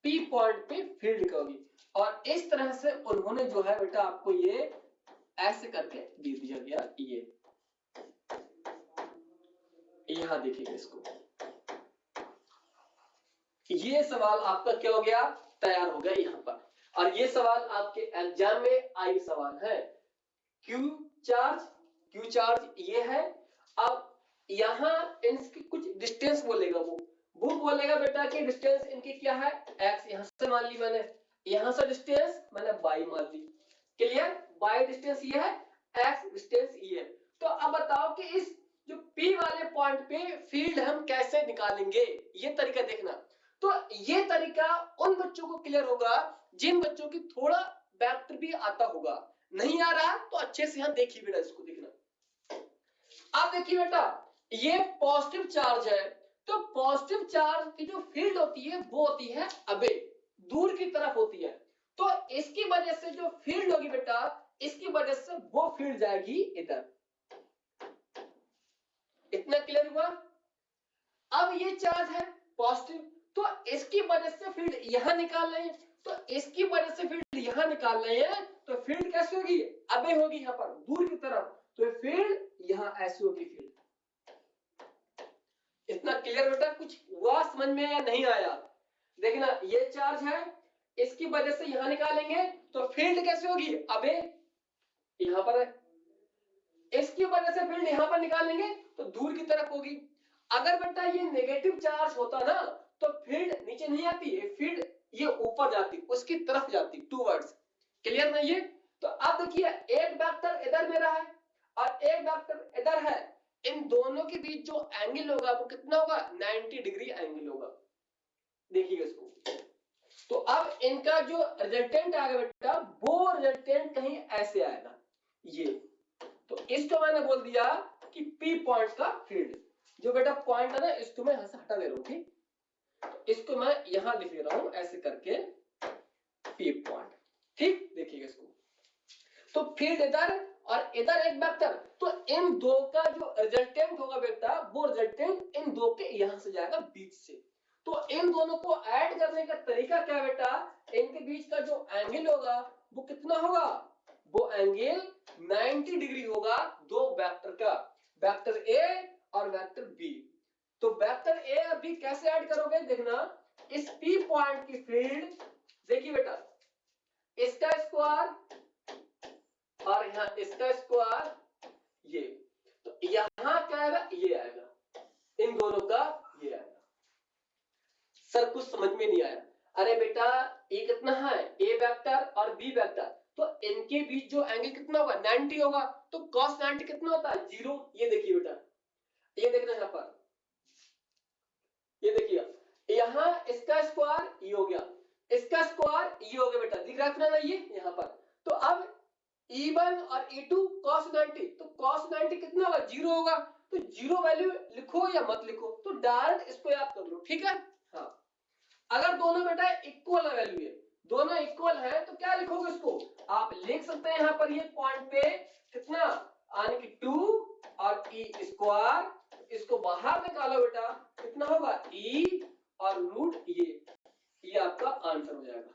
P पॉइंट पे फील्ड क्या होगी। और इस तरह से उन्होंने जो है बेटा आपको ये ऐसे करके दे दिया गया। ये यहां देखिए इसको, ये सवाल आपका क्या हो गया, तैयार हो गया यहाँ पर। और ये सवाल आपके एग्जाम में आई सवाल है। क्यू चार्ज ये है। अब यहाँ इनकी कुछ डिस्टेंस बोलेगा, वो बोलेगा बेटा कि डिस्टेंस इनकी क्या है, x, यहां से मान ली मैंने, यहां से डिस्टेंस मैंने y मान ली। क्लियर, y डिस्टेंस ये है, x डिस्टेंस ये है। तो अब बताओ कि इस जो P वाले पॉइंट पे फील्ड हम कैसे निकालेंगे, ये तरीका देखना। तो ये तरीका उन बच्चों को क्लियर होगा जिन बच्चों की थोड़ा वेक्टर भी आता होगा। नहीं आ रहा तो अच्छे से यहां देखिए बेटा, इसको देखना। अब देखिए बेटा, ये पॉजिटिव चार्ज है, तो पॉजिटिव चार्ज की जो फील्ड होती है वो होती है अबे, दूर की तरफ होती है। तो इसकी वजह से जो फील्ड होगी बेटा, इसकी वजह से वो फील्ड जाएगी इधर। इतना क्लियर हुआ। अब ये चार्ज है पॉजिटिव, तो इसकी वजह से फील्ड यहां निकाल रहे हैं, तो इसकी वजह से फील्ड यहां निकाल रहे हैं, तो फील्ड कैसे होगी, अबे होगी यहां पर दूर की तरफ, तो फील्ड यहां ऐसी होगी फील्ड। इतना क्लियर बेटा, कुछ हुआ समझ में या नहीं आया? देखना, ये चार्ज है, इसकी वजह से यहां निकालेंगे तो फील्ड कैसे होगी, अबे यहां पर है, इसकी वजह से फील्ड यहां पर निकालेंगे तो दूर की तरफ होगी। अगर बेटा ये नेगेटिव चार्ज होता ना तो फील्ड नीचे नहीं आती है, फील्ड ये ऊपर जाती, उसकी तरफ जाती, टूवर्ड्स। क्लियर नहीं है? तो अब देखिए, एक वेक्टर इधर मेरा है और एक वेक्टर इधर है, इन दोनों के बीच जो एंगल होगा वो कितना होगा, 90 डिग्री एंगल होगा। देखिएगा इसको। तो अब इनका जो रिजल्टेंट आएगा बेटा, वो रिजल्टेंट कहीं ऐसे आएगा, ये। तो इसको मैंने बोल दिया कि P पॉइंट का फील्ड। जो बेटा पॉइंट है ना, इसको मैं यहां से हटा दे रहा हूं, ठीक। इसको मैं यहां लिख दे रहा हूं ऐसे करके, P पॉइंट, ठीक। देखिएगा इसको। तो फील्ड इधर और इधर एक वेक्टर, तो इन दो का जो रिजल्टेंट होगा बेटा, वो रिजल्टेंट इन दो के यहां से जाएगा बीच से। तो इन दोनों को ऐड करने का तरीका क्या बेटा, इनके बीच का जो एंगल होगा वो कितना होगा, वो एंगल 90 डिग्री होगा दो वेक्टर का, वेक्टर ए और वेक्टर बी। तो वेक्टर ए और बी कैसे ऐड करोगे, देखना। इस P पॉइंट की फील्ड, देखिए बेटा, इसका स्क्वायर और यहां इसका स्क्वायर, ये, तो यहां क्या आएगा, ये आएगा, इन दोनों का ये आएगा। सर कुछ समझ में नहीं आया। अरे बेटा, ये कितना है, ए वेक्टर और बी वेक्टर, तो इनके बीच जो एंगल कितना होगा, 90 होगा, तो cos 90 कितना होता है, 0। ये देखिए बेटा, ये देखना यहां पर, ये देखिए, यहां इसका स्क्वायर ये हो गया, इसका स्क्वायर ये हो गया बेटा, दिख रहा है ना ये यहां पर। तो अब E1 और E2 cos 90, तो cos 90 कितना होगा, 0 होगा। तो 0 वैल्यू लिखो या मत लिखो, तो डायरेक्ट इसको याद कर लो, ठीक है। हाँ, अगर दोनों बेटा इक्वल वैल्यू है, दोनों इक्वल है, तो क्या लिखोगे इसको, आप लिख सकते हैं यहां पर ये पॉइंट पे कितना, यानी कि 2 और e स्क्वायर, इसको बाहर निकालो बेटा, कितना होगा e और रूट ये आपका आंसर हो जाएगा।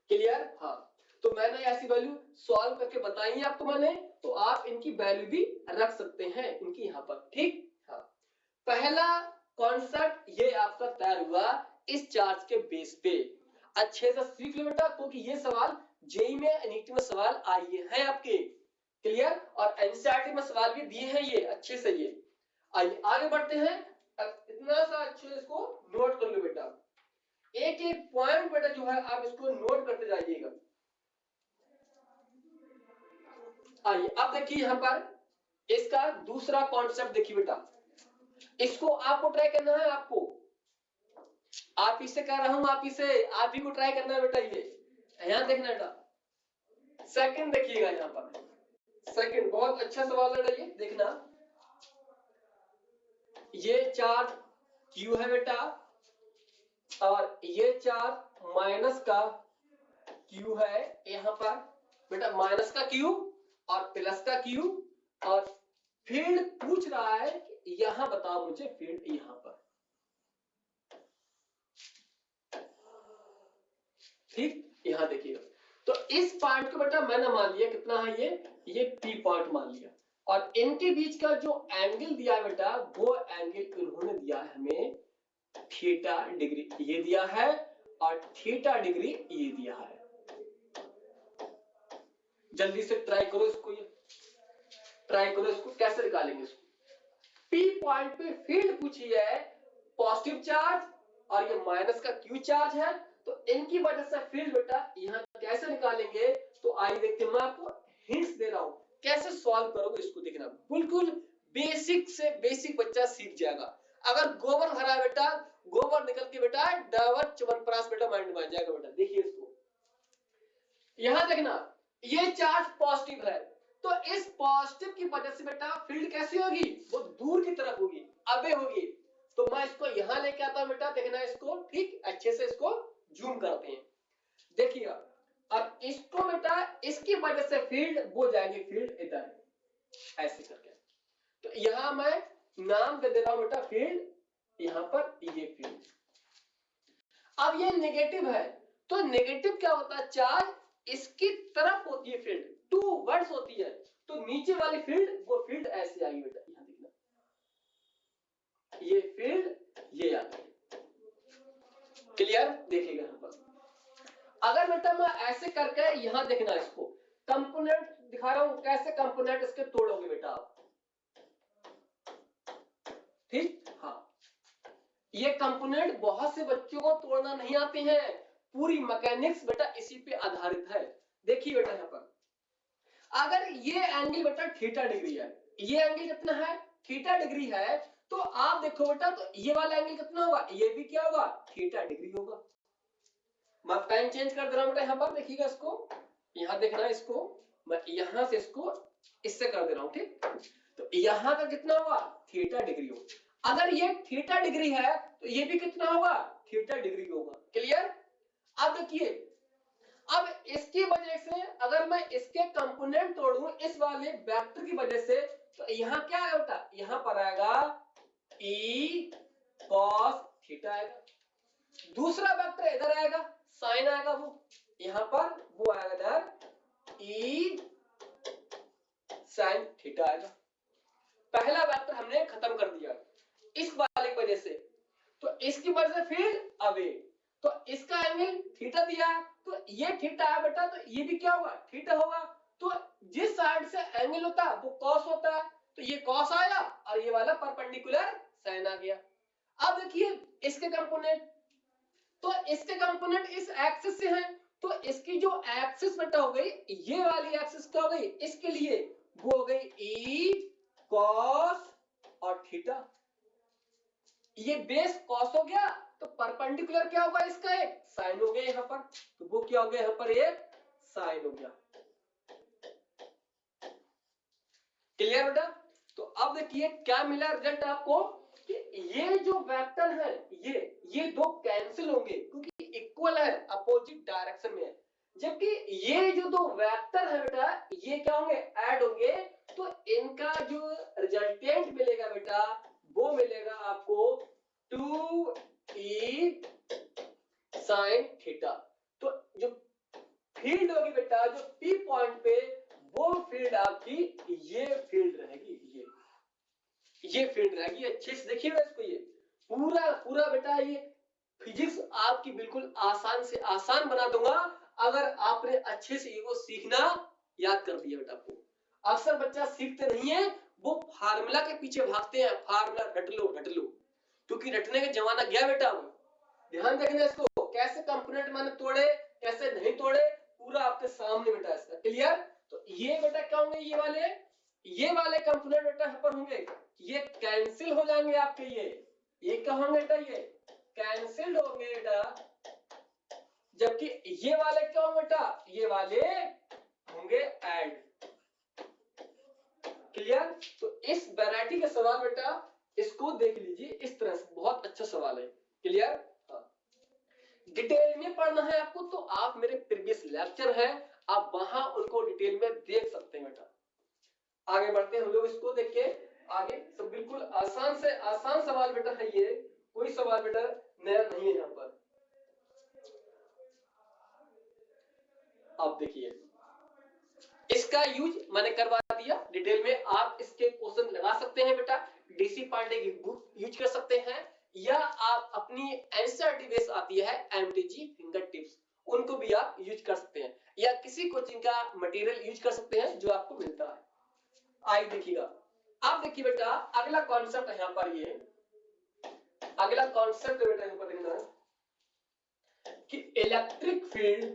क्लियर? हाँ, तो मैंने ऐसी वैल्यू सॉल्व करके बताई है आपको मैंने, तो आप इनकी वैल्यू भी रख सकते हैं इनकी यहां पर, ठीक। हाँ, पहला कॉन्सेप्ट ये आपका तैयार हुआ इस चार्ज के बेस पे। अच्छे से सीख लो बेटा, क्योंकि ये सवाल जेईई में नीट में सवाल आए हैं आपके। क्लियर? और एनसीईआरटी में सवाल भी दिए हैं ये अच्छे से। ये आइए आगे बढ़ते हैं। इतना सा अच्छे से इसको नोट कर लो बेटा, एक एक पॉइंट बेटा जो है आप इसको नोट करते जाइएगा। आइए अब देखिए यहां पर इसका दूसरा कॉन्सेप्ट देखिए बेटा, इसको आपको ट्राई करना है, आप इसे कह रहा हूं, आप इसे आप ही को ट्राई करना है बेटा। ये यहां देखना बेटा, सेकंड देखिएगा यहां पर, सेकंड बहुत अच्छा सवाल है ये, देखना। ये चार्ज Q है बेटा, और ये चार्ज माइनस का Q है यहां पर बेटा, माइनस का Q और प्लस का Q, और फील्ड पूछ रहा है कि यहां बताओ मुझे फील्ड यहां पर, ठीक। यहां देखिएगा, तो इस पॉइंट को बेटा मैंने मान लिया कितना है, ये P पॉइंट मान लिया, और इनके बीच का जो एंगल दिया है बेटा, वो एंगल इन्होंने दिया है हमें थीटा डिग्री ये दिया है और थीटा डिग्री ये दिया है। जल्दी से ट्राई करो इसको, ये ट्राई करो इसको, कैसे निकालेंगे इसको। पी पॉइंट पे फील्ड पूछी है, पॉजिटिव चार्ज और ये माइनस का क्यू चार्ज है, तो इनकी वजह से फील्ड बेटा यहाँ कैसे निकालेंगे। तो आइए देखते हैं, मैं आपको हिंट्स दे रहा हूं कैसे सॉल्व करोगे इसको, देखना बिल्कुल बेसिक से बेसिक बच्चा सीख जाएगा। अगर गोबर भरा बेटा, गोबर निकल के बेटा डाबर च्यवनप्राश बेटा माइंड में आ जाएगा बेटा। देखिए इसको, यहां देखना ये चार्ज पॉजिटिव है, तो इस पॉजिटिव की वजह से बेटा फील्ड कैसी होगी, वो दूर की तरफ होगी, अबे होगी। तो मैं इसको यहां लेके आता हूं बेटा, देखना इसको ठीक अच्छे से इसको जूम करते हैं। देखिए अब इसको बेटा इसकी वजह से फील्ड वो जाएगी, फील्ड इधर ऐसे करके। तो यहां मैं नाम दे दे रहा हूं बेटा फील्ड, यहां पर ये फील्ड। अब ये नेगेटिव है, तो नेगेटिव क्या होता है, चार्ज इसकी तरफ होती है फील्ड, टू वर्ड्स होती है, तो नीचे वाली फील्ड वो फील्ड ऐसे आएगी बेटा, यहां देखना ये फील्ड ये आ गई। क्लियर, देखिएगा यहां पर। अगर बेटा मैं ऐसे करके यहां देखना इसको कंपोनेंट दिखा रहा हूं, कैसे कंपोनेंट इसके तोड़ोगे बेटा आप, ठीक। हाँ, ये कंपोनेंट बहुत से बच्चों को तोड़ना नहीं आते हैं, पूरी मैकेनिक्स बेटा इसी पे आधारित है। देखिए बेटा यहां पर अगर ये एंगल बेटा थीटा डिग्री है, ये एंगल कितना है, थीटा डिग्री है, तो आप देखो बेटा तो ये वाला एंगल कितना होगा, ये भी क्या होगा, थीटा डिग्री होगा। मैं पेन चेंज कर दे रहा हूं बेटा यहां पर, देखिएगा इसको, यहां देखना इसको, मैं यहां से इसको इससे कर दे रहा हूं, ठीक। तो यहां का कितना होगा, थीटा डिग्री होगा। अगर ये थीटा डिग्री है तो ये भी कितना होगा, थीटा डिग्री होगा। क्लियर। अब देखिए, अब इसकी वजह से अगर मैं इसके कंपोनेंट तोड़ूं इस वाले वेक्टर की वजह से, तो यहां क्या होता, यहां पर आएगा e cos थीटा आएगा, दूसरा वेक्टर इधर आएगा साइन आएगा, वो यहां पर वो आएगा इधर e sin थीटा आएगा। पहला वेक्टर हमने खत्म कर दिया इस वाले की वजह से, तो इसकी वजह से फिर अवे, तो इसका एंगल थीटा दिया है, तो ये थीटा है बेटा, तो ये भी क्या होगा, थीटा होगा। तो जिस साइड से एंगल होता है वो कॉस होता है, तो ये कॉस आया और ये वाला परपेंडिकुलर साइन आ गया। अब देखिए इसके कंपोनेंट, तो इसके कंपोनेंट इस एक्सिस से हैं, तो इसकी जो एक्सिस बेटा हो गई, ये वाली एक्सिस क्या हो गई, इसके लिए वो हो गई e cos और थीटा। ये बेस कॉस हो गया, तो परपेंडिकुलर क्या होगा इसका, एक साइन हो गया यहां पर, तो वो क्या हो गया यहां पर, एक साइन हो गया। क्लियर बेटा। तो अब देखिए क्या मिला रिजल्ट आपको, कि ये जो वेक्टर है ये दो कैंसिल होंगे क्योंकि इक्वल है, अपोजिट डायरेक्शन में है। जबकि ये जो दो वेक्टर है बेटा ये क्या होंगे, ऐड होंगे, तो इनका जो रिजल्टेंट मिलेगा बेटा वो मिलेगा आपको 2e sin थीटा। तो जो फील्ड होगी बेटा जो P पॉइंट पे, वो फील्ड आपकी ये फील्ड रहेगी, ये फील्ड रहेगी। अच्छे से देखिएगा इसको, ये पूरा पूरा बेटा ये फिजिक्स आपकी बिल्कुल आसान से आसान बना दूंगा अगर आपने अच्छे से ये सीखना याद कर दिया बेटा। आपको अक्सर बच्चा सीखते नहीं है, वो फार्मूला के पीछे भागते हैं, फार्मूला रट लो, क्योंकि रटने का जमाना गया बेटा। ध्यान रखना इसको, कैसे कंपोनेंट मैंने तोड़े कैसे नहीं तोड़े पूरा आपके सामने बेटा इसका। क्लियर। तो ये बेटा क्या होंगे, ये वाले कंपोनेंट बेटा यहां पर होंगे, ये कैंसिल हो जाएंगे आपके, ये क्या होंगे बेटा, ये कैंसिल्ड होंगे बेटा, जबकि ये वाले क्या होंगे बेटा, ये वाले होंगे ऐड। क्लियर। तो इस वैरायटी के सवाल बेटा इसको देख लीजिए, इस तरह से बहुत अच्छा सवाल है। क्लियर। डिटेल में पढ़ना है आपको तो आप मेरे प्रीवियस लेक्चर है, आप वहां उनको डिटेल में देख सकते हैं बेटा। आगे बढ़ते हैं हम लोग, इसको देख के आगे। सब बिल्कुल आसान से आसान सवाल बेटा है, ये कोई सवाल बेटा नया नहीं है यहाँ पर। अब देखिए इसका यूज मैंने करवा दिया डिटेल में, आप इसके क्वेश्चन लगा सकते हैं बेटा, डीसी पांडे की बुक यूज कर सकते हैं, या आप अपनी एंसर डिवाइस आती है एमटीजी फिंगर टिप्स, उनको भी आप यूज कर सकते हैं, या किसी कोचिंग का मटेरियल यूज कर सकते हैं जो आपको मिलता है। आइए देखिएगा, आप देखिए बेटा अगला कॉन्सेप्ट है यहाँ पर, ये अगला कॉन्सेप्ट बेटा यहाँ पर देखना कि electric field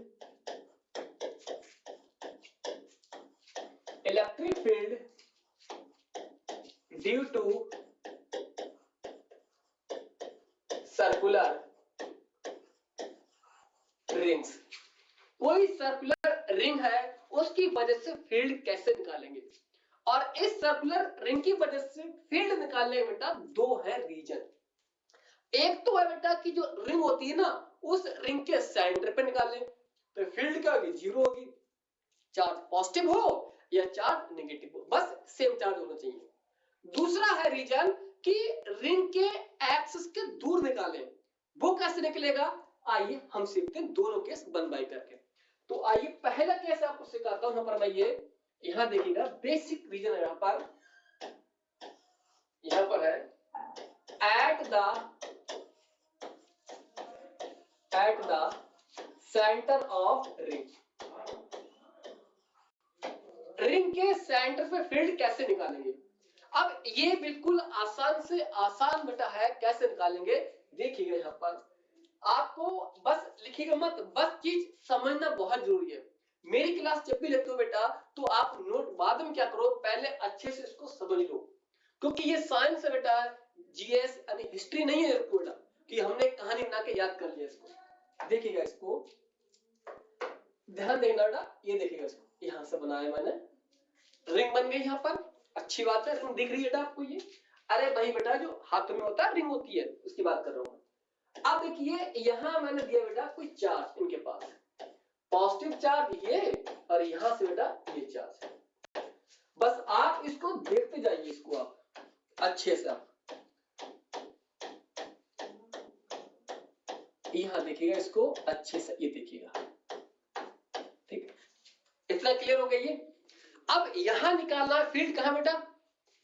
due to circular rings. कोई सर्कुलर रिंग है, उसकी वजह से फील्ड कैसे निकालेंगे, और इस सर्कुलर रिंग की वजह से फील्ड निकालने का बेटा दो है रीजन। एक तो है बेटा कि जो रिंग होती है ना, उस रिंग के सेंटर पे निकालें तो फील्ड क्या होगी, जीरो होगी, चार्ज पॉजिटिव हो या चार्ज नेगेटिव हो, बस सेम चार्ज होना चाहिए। दूसरा है रीजन कि रिंग के एक्सिस के दूर निकालें, वो कैसे निकलेगा, आइए हम सीखते हैं दोनों केस 1 बाय करके। तो आइए पहला केस आपको सिखाता हूं, यहाँ पर मैं ये यहां देखिएगा बेसिक रीजन है, यहां पर है at the centre of ring. Ring के सेंटर पे फील्ड कैसे निकालेंगे। अब ये बिल्कुल आसान से आसान बेटा है, कैसे निकालेंगे देखिएगा। यहाँ पर आपको बस लिखिएगा मत, बस चीज समझना बहुत जरूरी है। मेरी क्लास जब भी लेते हो बेटा तो आप नोट बाद में क्या करो, पहले अच्छे से इसको समझ लो, क्योंकि ये साइंस है बेटा, जीएस यानी हिस्ट्री नहीं है बेटा कि हमने कहानी बना के याद कर लिया। इसको देखिएगा, इसको ध्यान देना बेटा, ये देखिएगा, इसको यहां से बनाया मैंने, रिंग बन गई यहाँ पर, अच्छी बात है, रिंग दिख रही है बेटा आपको ये। अरे भाई बेटा जो हाथ में होता है रिंग होती है, उसकी बात कर रहा हूं। अब देखिए यहां मैंने दिया बेटा कोई चार्ज, इनके पास पॉजिटिव चार्ज ये, और यहां से बेटा ये चार्ज है। बस आप इसको देखते जाइए, इसको आप अच्छे से आप यहां देखिएगा, इसको अच्छे से ये देखिएगा, ठीक, इतना क्लियर हो गया ये। अब यहां निकालना है फील्ड, कहां बेटा,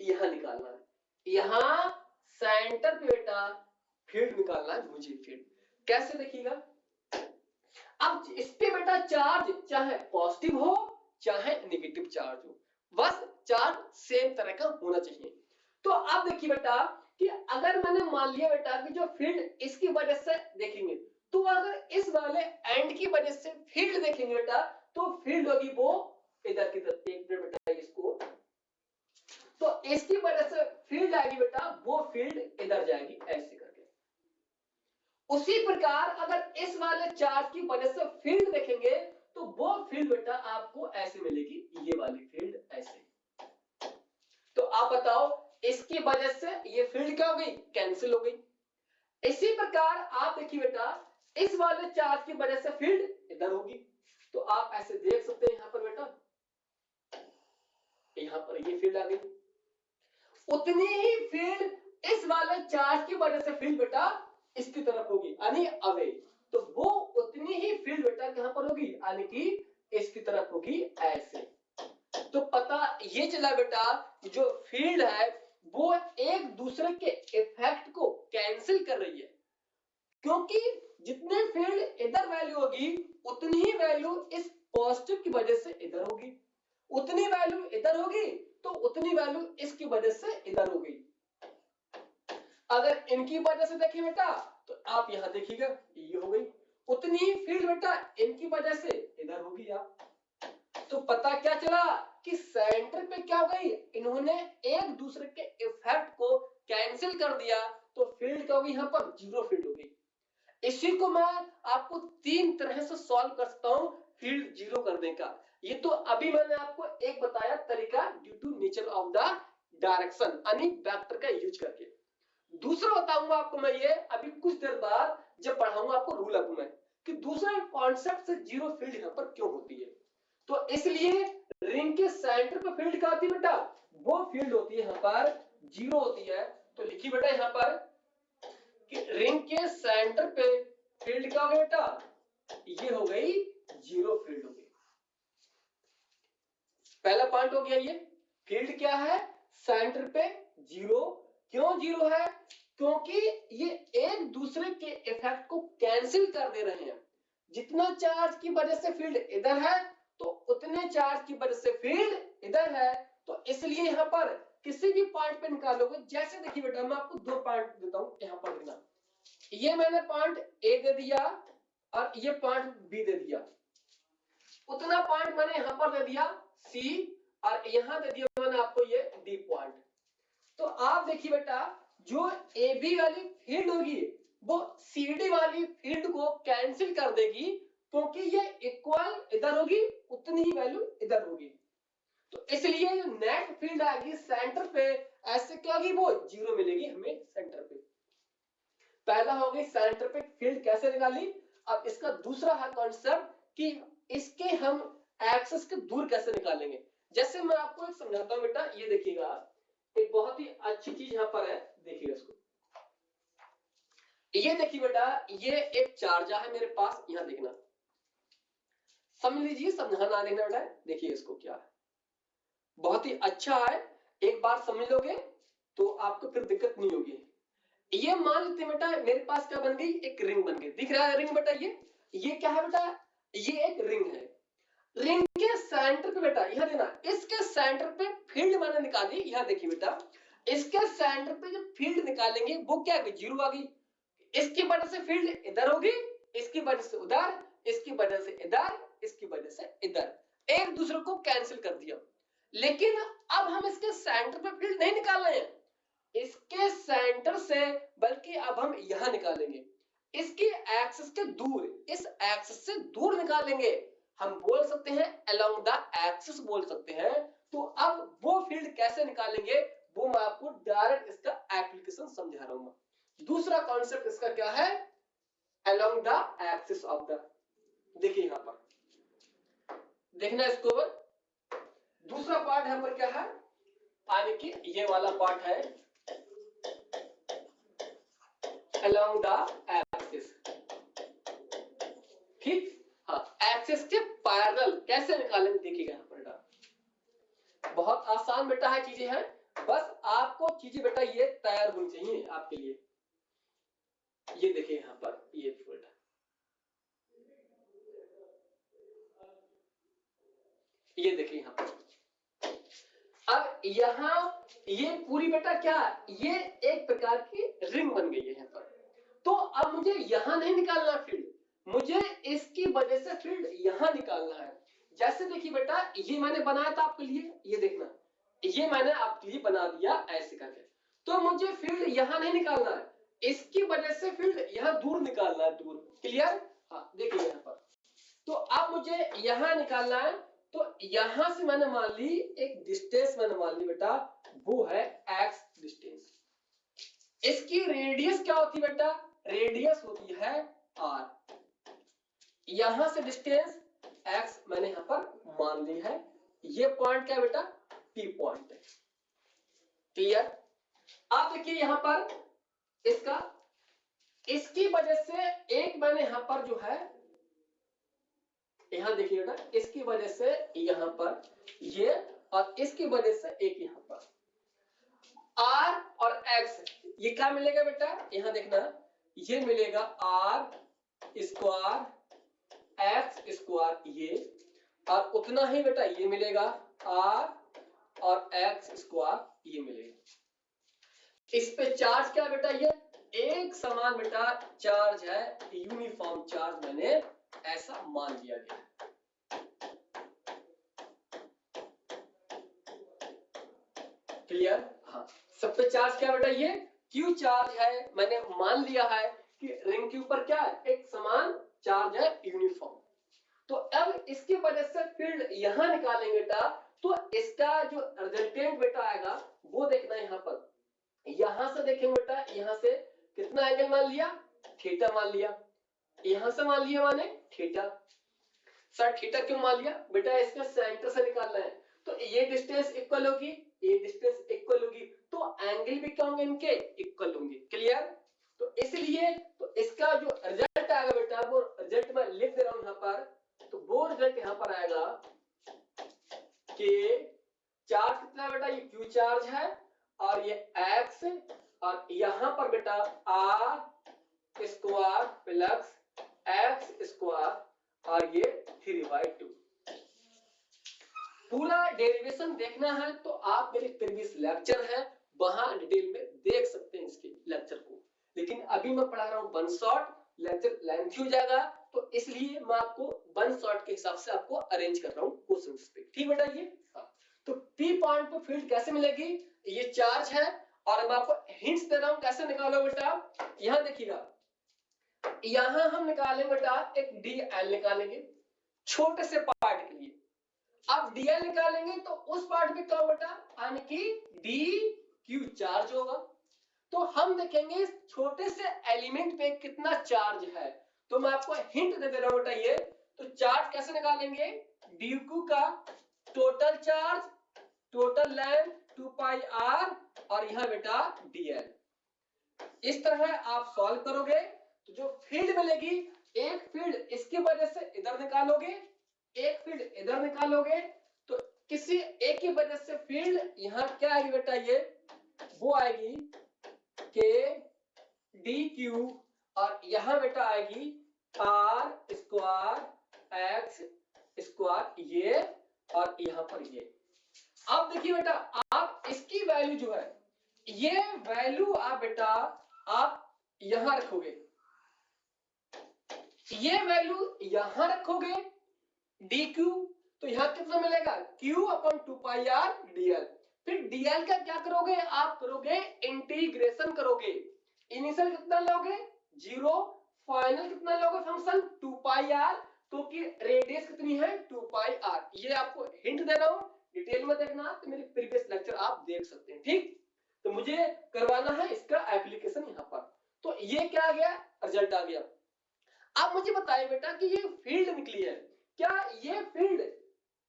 यहां निकालना है, यहां सेंटर पे बेटा फील्ड निकालना है मुझे। फील्ड कैसे देखिएगा, अब इस पे बेटा चार्ज चाहे पॉजिटिव हो चाहे नेगेटिव चार्ज हो, बस चार्ज सेम तरह का होना चाहिए। तो अब देखिए बेटा कि अगर मैंने मान लिया बेटा कि जो फील्ड इसकी वजह से देखेंगे, तो अगर इस वाले एंड की वजह से फील्ड देखेंगे बेटा, तो फील्ड होगी वो इधर की तरफ, एक मिनट बेटा इसको, तो इसकी वजह से फील्ड आएगी बेटा, वो फील्ड इधर जाएगी ऐसे करके। उसी प्रकार अगर इस वाले चार्ज की वजह से फील्ड देखेंगे, तो वो फील्ड बेटा आपको ऐसे मिलेगी, ये वाली फील्ड ऐसे। तो आप बताओ इसकी वजह से ये फील्ड क्या हो गई, कैंसिल हो गई। इसी प्रकार आप देखिए बेटा इस वाले चार्ज की वजह से फील्ड इधर होगी, तो आप ऐसे देख सकते हैं यहां पर बेटा, यहां पर ये फील्ड आ गई। उतनी ही फील्ड इस वाले चार्ज की वजह से फील्ड बेटा इसकी तरफ होगी, यानी अवे, तो वो उतनी ही फील्ड बेटा कहां पर होगी, यानी कि इसकी तरफ होगी ऐसे। तो पता ये चला बेटा जो फील्ड है वो एक दूसरे के इफेक्ट को कैंसिल कर रही है, क्योंकि जितनी फील्ड इधर वैल्यू होगी उतनी ही वैल्यू इस पॉजिटिव की वजह से इधर होगी, उतनी वैल्यू इधर होगी तो उतनी वैल्यू इसकी वजह से इधर होगी। अगर इनकी वजह से देखिए बेटा तो आप यहां देखिएगा ये हो गई, उतनी ही फील्ड बेटा इनकी वजह से इधर होगी। आप तो पता क्या चला कि सेंटर पे क्या हो गई, इन्होंने एक दूसरे के इफेक्ट को कैंसिल कर दिया, तो फील्ड क्या होगी, यहां पर जीरो फील्ड होगी। इसी को मैं आपको 3 तरह से सॉल्व कर सकता हूं फील्ड जीरो करने का। ये तो अभी मैंने आपको एक बताया तरीका, due to nature of the direction यानी वेक्टर का यूज करके। दूसरा बताऊंगा आपको मैं ये अभी कुछ देर बाद जब पढ़ाऊंगा आपको रूल आपको मैं, कि दूसरा कॉन्सेप्ट से जीरो फील्ड यहां पर क्यों होती है। तो इसलिए रिंग के सेंटर पे फील्ड क्या होती है बेटा, वो फील्ड होती है यहां पर जीरो होती है। तो लिखिए बेटा यहां पर कि रिंग के सेंटर पे फील्ड क्या होगा बेटा, ये हो गई जीरो फील्ड हो गई। पहला पॉइंट हो गया ये, फील्ड क्या है सेंटर पे जीरो। क्यों जीरो है, क्योंकि ये एक दूसरे के इफेक्ट को कैंसिल कर दे रहे हैं। जितना चार्ज की वजह से फील्ड इधर है तो उतने चार्ज की वजह से फील्ड इधर है, तो इसलिए यहां पर किसी भी पॉइंट पे निकालोगे, जैसे देखिए बेटा मैं आपको दो पॉइंट देता हूं, यहां पर देखना, ये मैंने पॉइंट ए दे दिया और ये पॉइंट बी दे दिया, उतना पॉइंट मैंने यहां पर दे दिया सी, और यहां दे दिया मैंने आपको ये डी पॉइंट। तो आप देखिए बेटा जो ए बी वाली फील्ड होगी वो सी डी वाली फील्ड को कैंसिल कर देगी, क्योंकि ये इक्वल इधर होगी उतनी ही वैल्यू इधर होगी। तो इसलिए जो नेट फील्ड आएगी सेंटर पे, ऐसे क्या होगी, वो जीरो मिलेगी हमें सेंटर पे। पहला हो गई सेंटर पे फील्ड कैसे निकाली। अब इसका दूसरा है कॉन्सेप्ट कि इसके हम एक्सिस के दूर कैसे निकालेंगे। जैसे मैं आपको एक समझाता हूं बेटा, ये देखिएगा एक बहुत ही अच्छी चीज यहां पर है, देखिएगा इसको। ये देखिए बेटा ये एक चार्जा है मेरे पास, यहां देखना, समझ लीजिए, समझाना देखना बेटा, देखिए इसको क्या है, बहुत ही अच्छा है, एक बार समझ लोगे तो आपको फिर दिक्कत नहीं होगी। ये मान लेते बेटा मेरे पास क्या बन गई, एक रिंग बन गई, दिख रहा है रिंग बेटा, ये क्या है बेटा, ये एक रिंग है। रिंग के सेंटर पे बेटा यहां देना, इसके सेंटर पे फील्ड मैंने निकाली, यहां देखिए बेटा इसके सेंटर पे जब फील्ड निकालेंगे वो क्या है, जीरो आ गई। इसकी वजह से फील्ड इधर होगी, इसकी वजह से उधर, इसकी वजह से इधर, इसकी वजह से इधर, एक दूसरे को कैंसिल कर दिया। लेकिन अब हम इसके सेंटर पे फील्ड नहीं निकाल रहे हैं, इसके सेंटर से, बल्कि अब हम यहां निकालेंगे, इसकी एक्सिस के दूर, इस एक्सिस से दूर निकालेंगे, हम बोल सकते हैं अलोंग द एक्सिस बोल सकते हैं। तो अब वो फील्ड कैसे निकालेंगे वो मैं आपको डायरेक्ट इसका एप्लीकेशन समझा रहा हूं। दूसरा कॉन्सेप्ट इसका क्या है, along the axis of the, देखिए यहां पर देखना इसको, दूसरा पार्ट यहां पर क्या है, यानी कि ये वाला पार्ट है along the axis, ठीक, हाँ, एक्सिस के पैरेलल कैसे निकालेंगे देखिएगा यहां पर, बहुत आसान बेटा है चीजें हैं, बस आपको चीजें बेटा ये तैयार होनी चाहिए आपके लिए। ये देखिए यहां पर ये फील्ड, ये देखिए यहां पर, अब यहां ये पूरी बेटा क्या, ये एक प्रकार की रिंग बन गई है यहां पर। तो अब मुझे यहां नहीं निकालना फील्ड, मुझे इसकी वजह से फील्ड यहां निकालना है। जैसे देखिए बेटा ये मैंने बनाया था आपके लिए, ये देखना, ये मैंने आपके लिए बना दिया ऐसे करके, तो मुझे फील्ड यहां नहीं निकालना है, इसकी वजह से फील्ड यहां दूर निकालना है, दूर, क्लियर, हाँ देखिए यहां पर। तो अब मुझे यहां निकालना है, तो यहां से मैंने मान ली एक डिस्टेंस मैंने मान ली बेटा, वो है एक्स डिस्टेंस। इसकी रेडियस क्या होती है बेटा, रेडियस होती है आर। यहां से डिस्टेंस एक्स मैंने यहां पर मान ली है, ये पॉइंट क्या है बेटा, पी पॉइंट है, क्लियर। आप देखिए यहां पर इसका, इसकी वजह से एक मैंने यहां पर जो है, यहां देखिए बेटा इसकी वजह से यहां पर ये, और इसकी वजह से एक यहां पर, आर और एक्स, ये क्या मिलेगा बेटा, यहां देखना, ये मिलेगा आर स्क्वायर एक्स स्क्वायर, ये, और उतना ही बेटा ये मिलेगा आर और एक्स स्क्वायर, ये मिलेगा। इस पे चार्ज क्या बेटा, ये एक समान बेटा चार्ज है, यूनिफॉर्म चार्ज मैंने ऐसा मान लिया गया। क्लियर, हाँ, सब पे चार्ज क्या बेटा, ये क्यू चार्ज है, मैंने मान लिया है कि रिंग के ऊपर क्या है, एक समान चार्ज है, यूनिफॉर्म। तो अब इसकी वजह से फील्ड यहां निकालेंगे बेटा, तो इसका जो रिजल्टेंट बेटा आएगा वो देखना यहां पर, यहां से देखेंगे बेटा, यहां से कितना एंगल मान लिया, थीटा मान लिया, यहां से मान लिया माने थीटा। सर थीटा क्यों मान लिया बेटा, इसके सेंटर से निकालना है, तो ये डिस्टेंस इक्वल होगी, ये डिस्टेंस इक्वल होगी, तो एंगल भी क्या होंगे इनके, इक्वल होंगे, क्लियर। तो इसलिए तो इसका जो रिजल्ट आएगा बेटा, वो रिजल्ट मैं लिख दे रहा हूं यहां पर, तो वो रिजल्ट यहां पर आएगा कि चार्ज कितना बेटा, ये क्यू चार्ज है, और ये एक्स, और यहां पर बेटा R square plus X square और ये 3/2। पूरा डेरिवेशन देखना है तो आप मेरे प्रीवियस लेक्चर है वहां डिटेल में देख सकते हैं इसके लेक्चर को, लेकिन अभी मैं पढ़ा रहा हूं वन शॉट, लेक्चर लेंथी हो जाएगा तो इसलिए मैं आपको वन शॉट के हिसाब से आपको अरेंज कर रहा हूं क्वेश्चंस पे। ठीक बेटा ये तो पी पॉइंट पे फील्ड कैसे मिलेगी, ये चार्ज है और मैं आपको हिंट्स दे रहा हूं कैसे निकालो बेटा। यहां देखिएगा, यहां हम निकालेंगे बेटा एक डीएल निकालेंगे छोटे से पार्ट के लिए। अब डीएल निकालेंगे तो उस पार्ट पे क्या बेटा यानी कि डी क्यू चार्ज होगा। तो हम देखेंगे इस छोटे से एलिमेंट पे कितना चार्ज है। तो मैं आपको हिंट दे रहा हूं बेटा ये, तो चार्ज कैसे निकालेंगे, डी क्यू का total charge, total length 2 pi R और यहां बेटा डीएल। इस तरह आप सॉल्व करोगे तो जो फील्ड मिलेगी, एक फील्ड इसकी वजह से इधर निकालोगे, एक फील्ड इधर निकालोगे, तो किसी एक की वजह से फील्ड यहां क्या आएगी बेटा, ये वो आएगी के डी क्यू और यहां बेटा आएगी आर स्क्वायर एक्स स्क्वायर ये और यहां पर ये। अब देखिए बेटा आप इसकी वैल्यू जो है, ये वैल्यू आप बेटा आप यहां रखोगे, ये वैल्यू यहां रखोगे डी क्यू, तो यहां कितना मिलेगा q upon 2 pi R DL. फिर डीएल का क्या करोगे, आप करोगे इंटीग्रेशन करोगे, इनिशियल कितना लोगे 0, फाइनल कितना लोगे फंक्शन 2 पाई आर, क्योंकि रेडियस कितनी है 2 पाई आर। ये आपको हिंट दे रहा हूं, डिटेल में देखना तो मेरे प्रीवियस लेक्चर आप देख सकते हैं। ठीक, तो मुझे करवाना है इसका एप्लीकेशन यहां पर। तो ये क्या आ गया, रिजल्ट आ गया। अब मुझे बताइए बेटा कि ये फील्ड निकली है, क्या ये फील्ड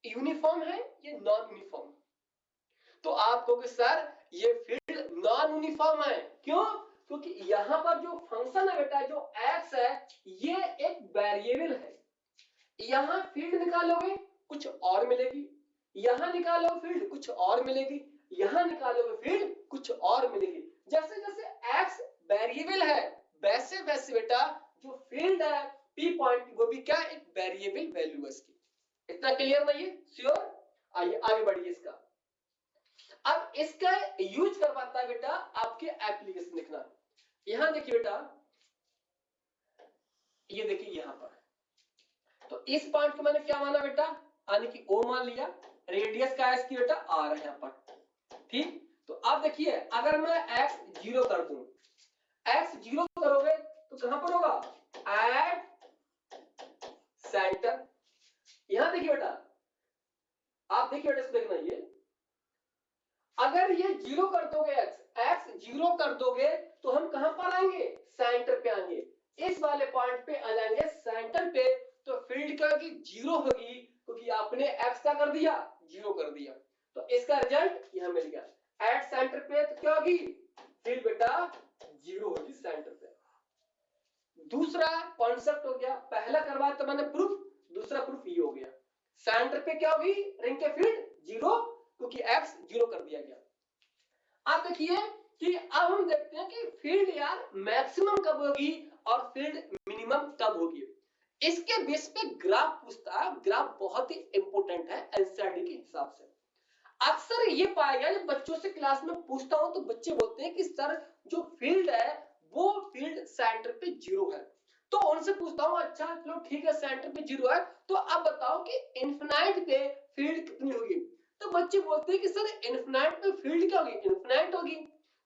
यूनिफॉर्म है ये नॉन यूनिफॉर्म। तो आप कहोगे सर ये फील्ड नॉन यूनिफॉर्म है, क्यों, क्योंकि यहां पर जो फंक्शन है बेटा जो x है ये एक वेरिएबल है। यहां फील्ड निकालोगे कुछ और मिलेगी, यहां निकालोगे फील्ड कुछ और मिलेगी, यहां निकालोगे फील्ड कुछ और मिलेगी। जैसे जैसे x वेरिएबल है वैसे वैसे बेटा जो फील्ड है पी पॉइंट वो भी क्या एक वेरिएबल वैल्यू है इसकी। इतना क्लियर नहीं है, श्योर। आइए आगे बढ़िए इसका। अब इसका यूज करवाता है बेटा आपके एप्लीकेशन लिखना। यहां देखिए बेटा, ये देखिए यहां पर, तो इस पॉइंट को मैंने क्या माना बेटा, यानी कि ओ मान लिया, रेडियस का इसकी बेटा आर है यहां पर। ठीक, तो अब देखिए अगर मैं x 0 कर दूं, x 0 करोगे तो कहां पर होगा, एट सेंटर। यहां देखिए बेटा, आप देखिए बेटा इसको देखना, ये अगर ये 0 कर दोगे x 0 कर दोगे तो हम कहां पर आएंगे, सेंटर पे आएंगे, इस वाले पॉइंट पे आ जाएंगे सेंटर पे। तो फील्ड क्या होगी 0 होगी, क्योंकि आपने x का कर दिया 0 कर दिया। तो इसका रिजल्ट यहां मिल गया, एट सेंटर पे तो क्या होगी फील्ड बेटा 0 होगी सेंटर पे। दूसरा कॉन्सेप्ट हो गया, पहला करवाया तो मैंने प्रूफ, दूसरा प्रूफ ये हो गया, सेंटर पे क्या होगी रिंग के फील्ड 0, क्योंकि x 0 कर दिया गया। अब देखिए कि अब हम देखते हैं कि फील्ड यार मैक्सिमम कब होगी और फील्ड मिनिमम कब होगी। इसके बेस पे ग्राफ पूछता है, ग्राफ बहुत ही इंपॉर्टेंट है एनसीईआरटी के हिसाब से। अक्सर ये पाया गया जब बच्चों से क्लास में पूछता हूं तो बच्चे बोलते हैं कि सर जो फील्ड है वो फील्ड सेंटर पे 0 है। तो उनसे पूछता हूं अच्छा चलो ठीक है सेंटर पे 0 है, तो अब बताओ कि इनफिनाइट पे फील्ड कितनी होगी। तो बच्चे बोलते हैं कि सर इनफिनाइट पे फील्ड क्या होगी, इनफिनाइट होगी।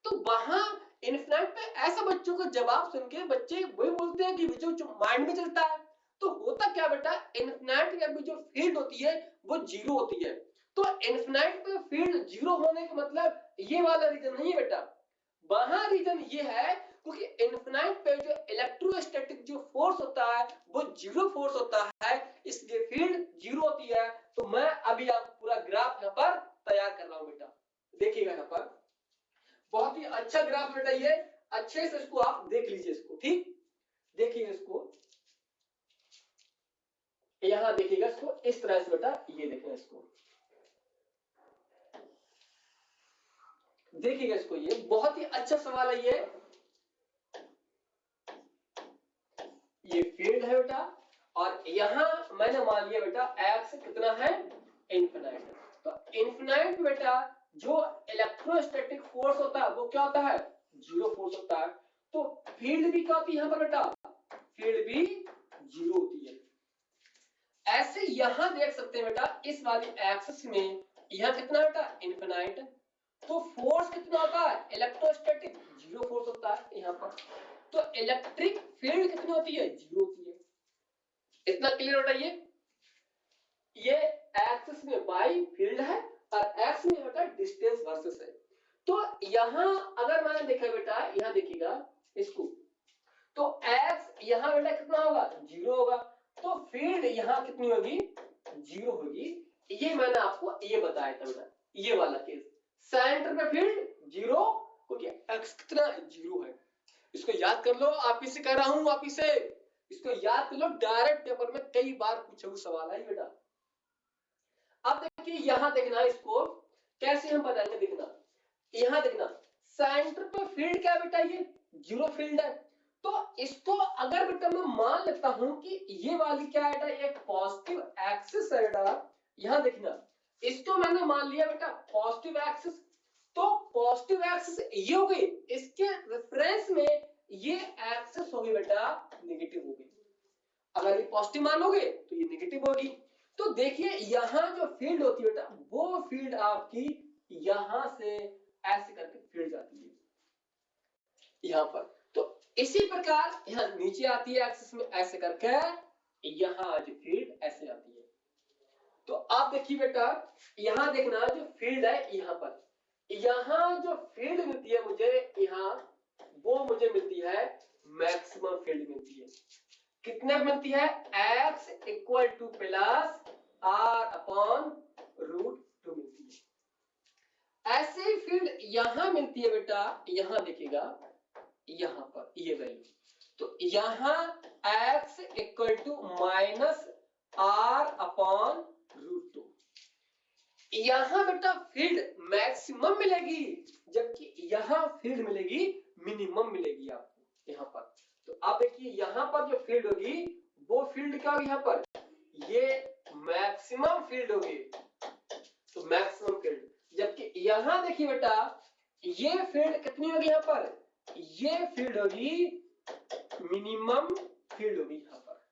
तो वहां इनफिनाइट पे ऐसा बच्चों का जवाब सुन के बच्चे वही बोलते हैं कि जो माइंड में चलता है। तो होता क्या बेटा, इनफिनाइट पे जो फील्ड होती है वो 0 होती है। तो इनफिनाइट पे फील्ड 0 होने का मतलब ये वाला रीजन नहीं है बेटा, वहां रीजन ये है क्योंकि इनफिनाइट पे जो इलेक्ट्रोस्टैटिक जो फोर्स होता है वो 0 फोर्स होता है, इसलिए फील्ड 0 होती है। तो मैं अभी आपको पूरा ग्राफ यहां पर तैयार कर रहा हूं बेटा, देखिएगा यहां पर बहुत ही अच्छा ग्राफ बेटा, ये अच्छे से इसको आप देख लीजिए इसको। ठीक, देखिए इसको यहां देखिएगा इसको इस तरह से बेटा, ये देखना इसको देखिएगा इसको, ये बहुत ही अच्छा सवाल है ये। ये फील्ड है बेटा, और यहां मैंने मान लिया बेटा एक्स कितना है, इनफिनाइट। तो इनफिनाइट बेटा जो इलेक्ट्रोस्टैटिक फोर्स होता है वो क्या होता है, जीरो फोर्स होता है। तो फील्ड भी क्या होती है यहाँ पर बेटा, फील्ड भी जीरो होती है। ऐसे यहां देख सकते हैं बेटा इस वाली एक्सिस में यहां कितना बेटा इनफिनाइट, तो फोर्स कितना होता है इलेक्ट्रोस्टैटिक, जीरो फोर्स होता है यहाँ पर। तो इलेक्ट्रिक फील्ड कितनी होती है, जीरो होती है। इतना क्लियर बेटा। ये एक्सिस में बाई फील्ड है और एक्स में बेटा डिस्टेंस वर्सेस है। तो यहां अगर मैंने देखा बेटा, यहां देखिएगा इसको, तो x यहां बेटा कितना होगा, जीरो होगा। तो फील्ड यहां कितनी होगी, जीरो होगी। ये मैंने आपको ये बताया था बेटा, ये वाला केस सेंटर में फील्ड जीरो, क्योंकि x कितना जीरो है। इसको याद कर लो, आप इसे कह रहा हूं, आप इसे इसको याद कर लो, डायरेक्ट पेपर में कई बार पूछा हुआ सवाल है बेटा। अब देखिए यहां देखना, इसको कैसे हम बनाएंगे देखना। यहां देखना सेंटर पे फील्ड क्या बेटा, ये जीरो फील्ड है। तो इसको अगर बेटा मैं मान लेता हूं कि ये वाली क्या है बेटा, ये पॉजिटिव एक्सिस है बेटा। यहां देखना इसको मैंने मान लिया बेटा पॉजिटिव एक्सिस। तो पॉजिटिव एक्सिस ये हो गई, इसके रेफरेंस में ये एक्सिस होगी बेटा नेगेटिव होगी। अगर ये पॉजिटिव मानोगे तो ये नेगेटिव होगी। तो देखिए यहां जो फील्ड होती है बेटा, वो फील्ड आपकी यहां से ऐसे करके फील्ड जाती है यहां पर। तो इसी प्रकार यहां नीचे आती है एक्सिस में ऐसे करके, यहां जो फील्ड ऐसे आती है। तो आप देखिए बेटा यहां देखना जो फील्ड है यहां पर, यहां जो फील्ड मिलती है मुझे यहां, वो मुझे मिलती है मैक्सिमम फील्ड मिलती है। कितने मिलती है, x equal to plus r upon root 2 मिलती है। ऐसे ही फील्ड यहां मिलती है बेटा, यहां देखिएगा यहां पर ये वैल्यू, तो यहां x equal to minus r upon root 2। यहां बेटा फील्ड मैक्सिमम मिलेगी, जबकि यहां फील्ड मिलेगी मिनिमम मिलेगी आपको यहां पर। तो आप देखिए यहां पर जो फील्ड होगी वो फील्ड क्या होगी यहां पर, ये मैक्सिमम फील्ड होगी, तो मैक्सिमम फील्ड। जबकि यहां देखिए बेटा ये फील्ड कितनी होगी यहां पर, ये फील्ड होगी मिनिमम फील्ड होगी यहां पर।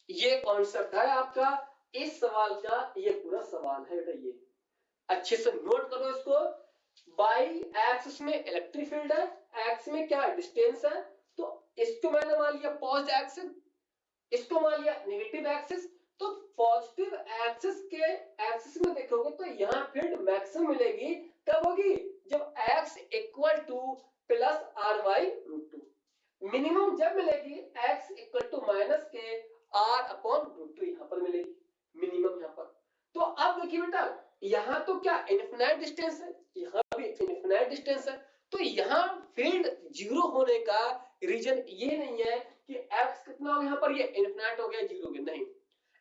ये कॉन्सेप्ट है आपका इस सवाल का, ये पूरा सवाल है बेटा। ये अच्छे से नोट करो इसको। बाई एक्सिस में इलेक्ट्रिक फील्ड है, एक्स में क्या डिस्टेंस है। तो इसको मैंने मान लिया पॉजिटिव एक्सिस, इसको मान लिया नेगेटिव एक्सिस। तो पॉजिटिव एक्सिस के एक्सिस में देखोगे तो यहां फील्ड मैक्सिमम मिलेगी, कब होगी, जब x equal to plus R by root 2। Minimum जब मिलेगी x इक्वल टू माइनस के r अपॉन रूट 2, यहां पर मिलेगी मिनिमम यहां पर। तो अब देखिए बेटा यहां तो क्या इनफिनाइट डिस्टेंस है, यहां भी इनफिनाइट डिस्टेंस है। तो यहां फील्ड जीरो होने का रीजन ये नहीं है कि x कितना हो यहां पर, ये इनफिनाइट हो गया जीरो हो गया, नहीं।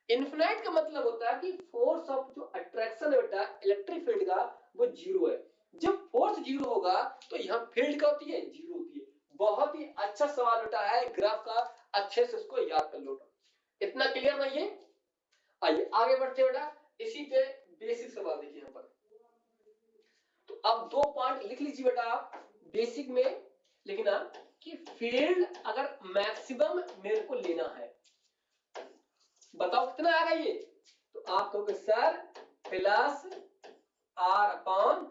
इनफिनाइट का मतलब होता है कि फोर्स ऑफ जो अट्रैक्शन है बेटा इलेक्ट्रिक फील्ड का, वो जीरो है। जब फोर्स जीरो होगा तो यहां फील्ड क्या होती है, जीरो होती है। बहुत ही अच्छा सवाल बेटा है ग्राफ का, अच्छे से इसको याद कर लो। इतना क्लियर नहीं है, आइए आगे बढ़ते हैं बेटा। इसी पे बेसिक सवाल देखिए यहां पर। तो अब दो पॉइंट लिख लीजिए बेटा आप बेसिक में लिखना कि फील्ड अगर मैक्सिमम मेरे को लेना है, बताओ कितना आएगा ये। तो आप कहोगे sir plus R upon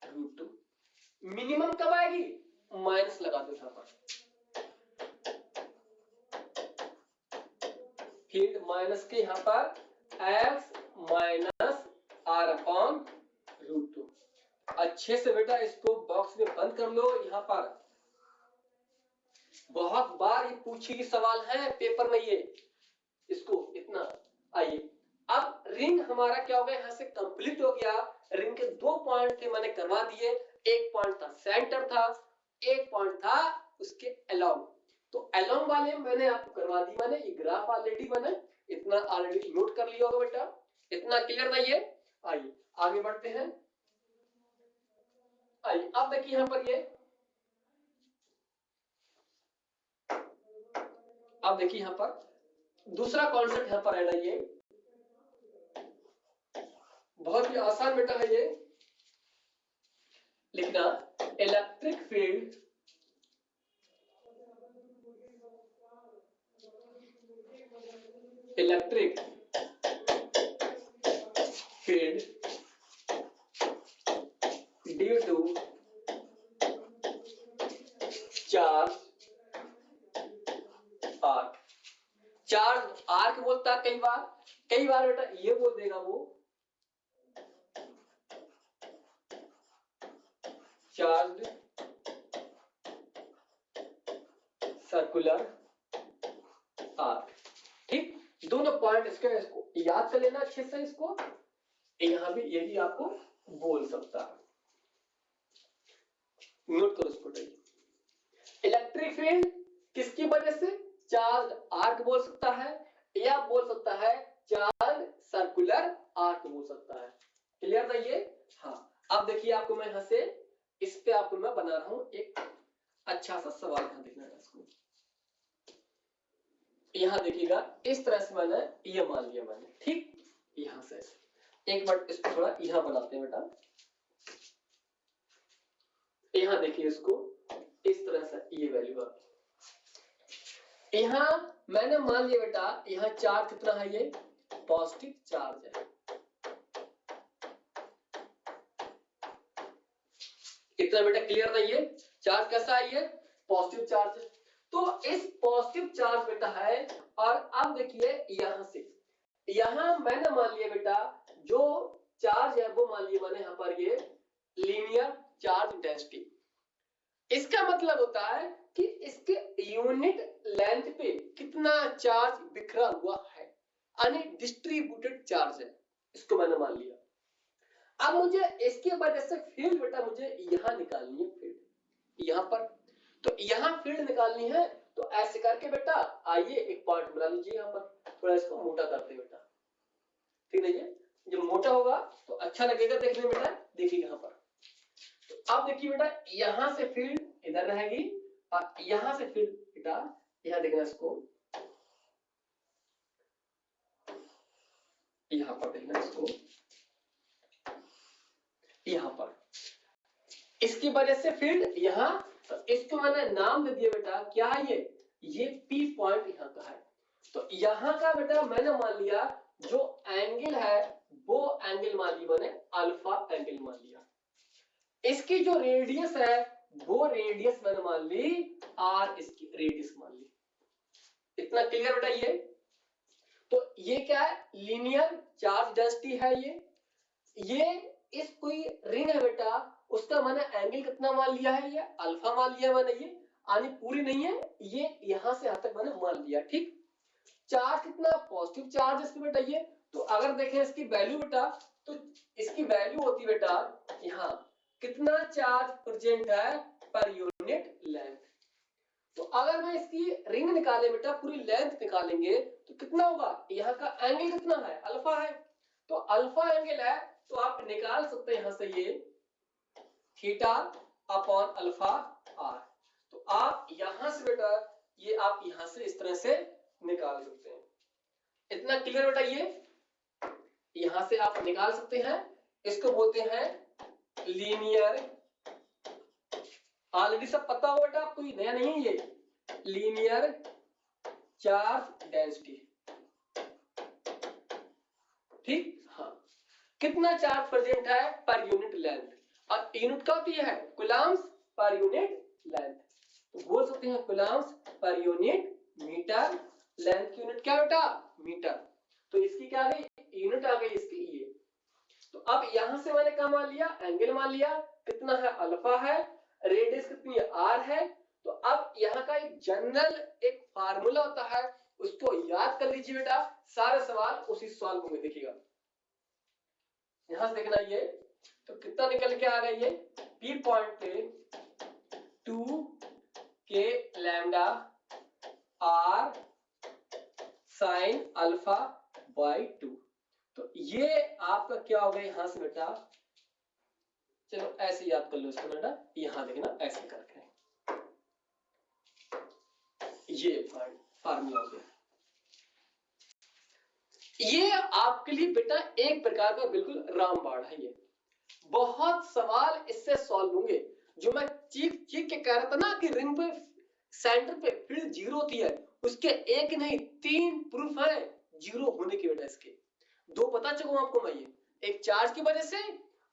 root 2। Minimum कब आएगी, माइनस लगा दो यहां पर, फील्ड माइनस के यहां पर x minus R upon root 2। अच्छे से बेटा इसको बॉक्स में बंद कर लो। यहां पर बहुत बार ये पूछी सवाल है पेपर में ये, इसको इतना। आइए अब रिंग हमारा क्या हो गया, यहां से कंप्लीट हो गया। रिंग के दो पॉइंट थे मैंने करवा दिए, एक पॉइंट था सेंटर था, एक पॉइंट था उसके अलोंग। तो अलोंग वाले मैंने आपको करवा दी, मैंने ये ग्राफ ऑलरेडी मैंने इतना ऑलरेडी नोट कर लिया होगा बेटा। इतना क्लियर नहीं है, आइए आगे बढ़ते हैं। आइए अब देखिए यहां पर ये, अब देखिए यहां पर दूसरा कॉन्सेप्ट यहां पर है, ये बहुत ही आसान बेटा है ये लिखना। Electric field electric field due to charge arc. Charge arc बोलता है कई बार बेटा ये बोल देगा वो चार्ज सर्कुलर आर्क। ठीक, दोनों पॉइंट इसको याद कर लेना अच्छे से। इसको यहां भी ये भी आपको बोल सकता है, नोट करो इसको। इलेक्ट्रिक फील्ड किसकी वजह से? चार्ज आर्क बोल सकता है, या बोल सकता है चार्ज सर्कुलर आर्क बोल सकता है। क्लियर था ये? हाँ। अब देखिए आपको मैं यहां से इस पे आपको मैं बना रहा हूं एक अच्छा सा सवाल। यहां देखना है इसको, यहां देखिएगा इस तरह से मैंने ये मान लिया मैंने। ठीक, यहां से एक बार इसको थोड़ा यहां बनाते हैं बेटा। यहां देखिए इसको इस तरह से ये वैल्यू आ, यहां मैंने मान लिया बेटा यहां चार्ज कितना है, ये पॉजिटिव चार्ज है। इतना बेटा क्लियर नहीं है? चार्ज कैसा है? ये पॉजिटिव चार्ज है। तो इस पॉजिटिव चार्ज बेटा है, और अब देखिए यहां से यहां मैंने मान लिया बेटा जो चार्ज है वो मान लिया मैंने यहां पर ये लीनियर चार्ज डेंसिटी। इसका मतलब होता है कि इसके यूनिट लेंथ पे कितना चार्ज बिखरा हुआ है, यानी डिस्ट्रीब्यूटेड चार्ज है। इसको मैंने मान लिया। अब मुझे इसके वजह से फील्ड बेटा मुझे यहां निकालनी है, फील्ड यहां पर। तो यहां फील्ड निकालनी है, तो ऐसे करके बेटा आइए एक पॉइंट बना लीजिए यहां पर। थोड़ा इसको मोटा करते हैं बेटा, ठीक है? ये जब मोटा होगा तो अच्छा लगेगा देखने में बेटा। देखिए यहां पर, तो अब देखिए बेटा यहां से फील्ड इधर रहेगी, और यहां से फील्ड बेटा यहां देखना इसको, यहां पर देखना इसको, यहां पर इसकी वजह से फील्ड यहां। तो इसको मैंने नाम दे दिया बेटा, क्या है ये पी पॉइंट यहां का है। तो यहां का बेटा मैंने मान लिया जो एंगल है वो एंगल मान लिया मैंने अल्फा एंगल मान लिया। इसकी जो रेडियस है वो रेडियस मैंने मान ली आर, इसकी रेडियस मान ली। इतना क्लियर बेटा ये? तो ये क्या है? लीनियर चार्ज डेंसिटी है ये इस कोई रिंग है बेटा, उसका मैंने एंगल कितना मान लिया है? ये अल्फा मान लिया मैंने। ये आनी पूरी नहीं है, ये यहां से यहां तक मैंने मान लिया। ठीक, चार्ज कितना? पॉजिटिव चार्ज इसमें बेटा ये। तो अगर देखें इसकी वैल्यू बेटा, तो इसकी वैल्यू होती बेटा यहां कितना चार्ज प्रेजेंट है पर यूनिट लेंथ। तो अगर मैं इसकी रिंग निकाले बेटा, पूरी लेंथ निकालेंगे तो कितना होगा? यहाँ का एंगल कितना है? अल्फा है। तो अल्फा एंगल है तो आप निकाल सकते हैं यहां से ये थीटा अपॉन अल्फा आर। तो आप यहां से बेटा ये आप यहां से इस तरह से निकाल सकते हैं। इतना क्लियर बेटा ये? यहां से आप निकाल सकते हैं। इसको बोलते हैं लीनियर, ऑलरेडी सब पता हो बेटा आपको, नया नहीं है ये, लीनियर चार्ज डेंसिटी। ठीक, हाँ। कितना चार्ज प्रेजेंट है पर यूनिट लेंथ, और यूनिट क्या होती है? Coulomb's per unit length. तो बोल सकते हैं coulombs per unit metre. Length की यूनिट क्या बेटा? मीटर। तो इसकी क्या आ गई? यूनिट आ गई इसकी ये। तो अब यहां से मैंने क्या मान लिया? एंगल मान लिया। कितना है? अल्फा है। रेडियस कितनी है? आर है। तो अब यहाँ का एक जनरल एक फार्मूला होता है, उसको याद कर लीजिए बेटा। सारे सवाल उसी सॉल्व होंगे, देखिएगा यहां से देखना ये। तो कितना निकल के आ गया ये? पी पॉइंट पे 2 के lambda R sine alpha by 2। तो ये आपका क्या हो गया यहां से बेटा? चलो ऐसे याद कर लो इसको बेटा, यहां देखना ऐसे करके ये फार्मूला हो गया। ये आपके लिए बेटा एक प्रकार का बिल्कुल रामबाण है। ये बहुत सवाल इससे सॉल्व होंगे। जो मैं चीख चीख के कह रहा था ना कि रिंग पे सेंटर पे फील्ड जीरो होती है, उसके एक नहीं 3 प्रूफ है जीरो होने की बेटा। इसके 2 बता चुका हूं आपको मैं। ये एक चार्ज की वजह से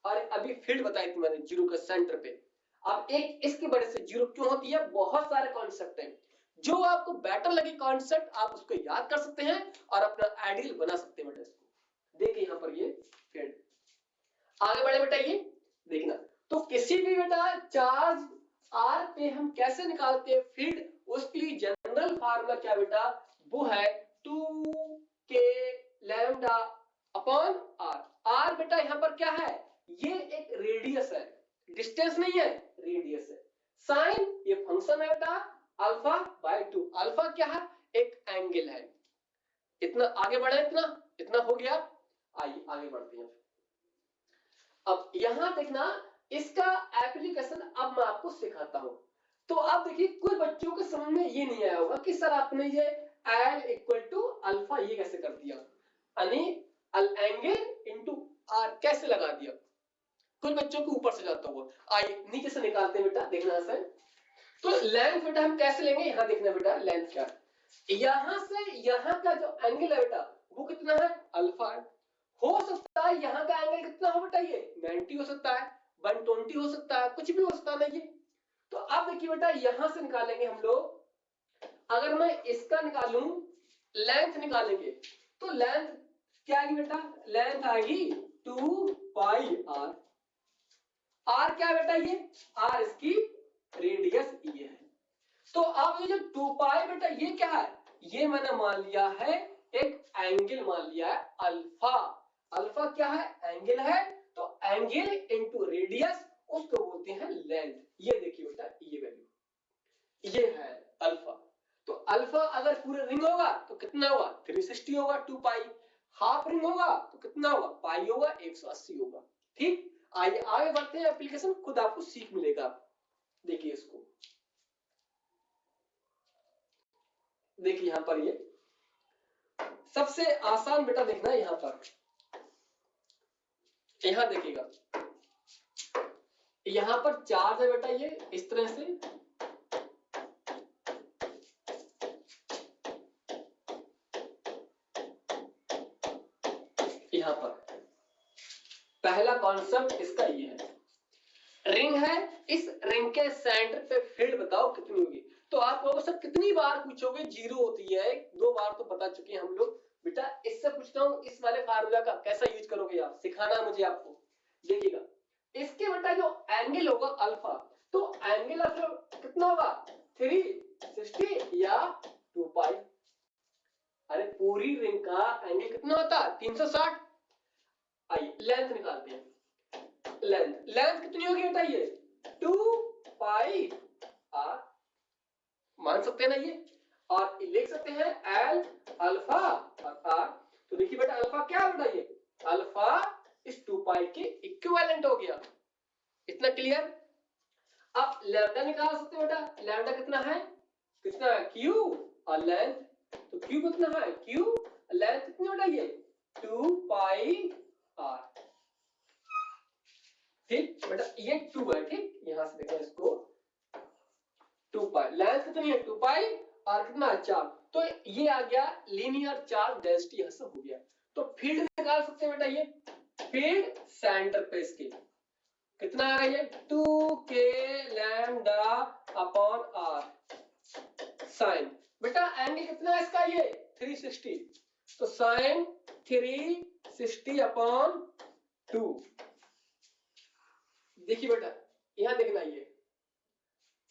और अभी फील्ड बताई थी मैंने जीरो का सेंटर पे। अब एक इसकी वजह से जीरो क्यों होती है। बहुत सारे कॉन्सेप्ट हैं, जो आपको बेटर लगे कॉन्सेप्ट आप उसको याद कर सकते हैं और अपना आइडियल बना सकते हैं बेटा। इसको देखिए यहां पर ये फील्ड आगे बढ़े बेटा। ये देखना तो किसी भी बेटा चार्ज आर पे हम कैसे निकालते हैं फील्ड, उसके लिए जनरल फार्मूला क्या बेटा, वो है 2k lambda upon are. Are बेटा यहां पर क्या है, ये एक रेडियस है, डिस्टेंस नहीं है, रेडियस है। साइन ये फंक्शन है बेटा अल्फा बाय 2। अल्फा क्या है, एक एंगल है। इतना आगे बढ़े, इतना इतना हो गया। आइए आगे बढ़ते हैं। अब यहां देखना इसका एप्लीकेशन अब मैं आपको सिखाता हूं। तो अब देखिए कुछ बच्चों के समझ में ये नहीं आया होगा कि सर आपने ये एल इक्वल टू अल्फा ये कैसे कर दिया, यानी एंगल इनटू आर कैसे लगा दिया। कुछ बच्चों के ऊपर से जाता हुआ। आइए नीचे से निकालते हैं बेटा, देखना है। तो लेंथ बेटा हम कैसे लेंगे, यहां देखना बेटा लेंथ क्या है। यहां से यहां का जो एंगल है बेटा वो कितना है, अल्फा है। हो सकता है यहां का एंगल कितना हो बेटा, ये 90 हो सकता है, 120 हो सकता है, कुछ भी हो सकता है ना ये। तो अब देखिए बेटा यहां से निकालेंगे हम लोग। अगर मैं इसका निकालूं, लेंथ निकालेंगे तो लेंथ क्या आएगी बेटा, लेंथ आएगी 2 पाई आर। आर क्या बेटा, ये आर इसकी रेडियस ये है। तो अब ये जो 2 पाई बेटा ये क्या है, ये मैंने मान लिया है एक एंगल मान लिया है अल्फा। अल्फा क्या है, एंगल है। तो एंगल इनटू रेडियस उसको बोलते हैं लेंथ। ये देखिए बेटा ये वैल्यू ये है अल्फा। तो अल्फा अगर पूरे रिंग होगा तो कितना होगा 360 होगा 2 पाई। हाफ रिंग होगा तो कितना होगा पाई होगा 180 होगा। ठीक, आइए आगे बढ़ते हैं। एप्लीकेशन खुद आपको सीख मिलेगा। देखिए इसको, देखिए यहां पर ये सबसे आसान बेटा देखना है। यहां पर यहां देखिएगा, यहां पर चार्ज है बेटा ये इस तरह से। यहां पर पहला कॉन्सेप्ट इसका ये है, रिंग है, इस रिंग के सेंटर पे फील्ड बताओ कितनी होगी। तो आप लोगों से कितनी बार पूछोगे, जीरो होती है, 2 बार तो बता चुके हैं हम लोग। बेटा इससे पूछता हूं इस वाले फार्मूला का कैसा यूज करोगे आप, सिखाना मुझे आपको। देखिएगा इसके बेटा जो एंगल होगा अल्फा, तो एंगल अल्फा कितना होगा 360 या 2 पाई। अरे पूरी रिंग का एंगल कितना होता है 360। आइए लेंथ निकालते हैं। लेंथ कितनी होगी बेटा, ये 2 पाई आर मान सकते हैं ना ये, और लिख सकते हैं एल अल्फा और आर। तो देखिए बेटा अल्फा क्या बेटा, ये अल्फा इस 2 पाई के इक्विवेलेंट हो गया। इतना क्लियर। अब लैम्डा निकाल सकते हो बेटा, लैम्डा कितना है, क्यू और लेंथ। तो क्यू कितना है, क्यू लेंथ कितनी बेटा, ये 2 पाई आर। ठीक बेटा ये 2 है। ठीक, यहां से देखो इसको 2 पाई, लेंथ कितनी है 2 पाई और कितना है 4। तो ये आ गया लीनियर चार्ज डेंसिटी, यहां से हो गया। तो फील्ड निकाल सकते हैं बेटा, ये फील्ड सेंटर पे इसके कितना आ रहा है 2k lambda upon R. Sine beta angle कितना है इसका, ये 360। तो साइन 360 अपॉन 2। देखिए बेटा यहां देखना, ये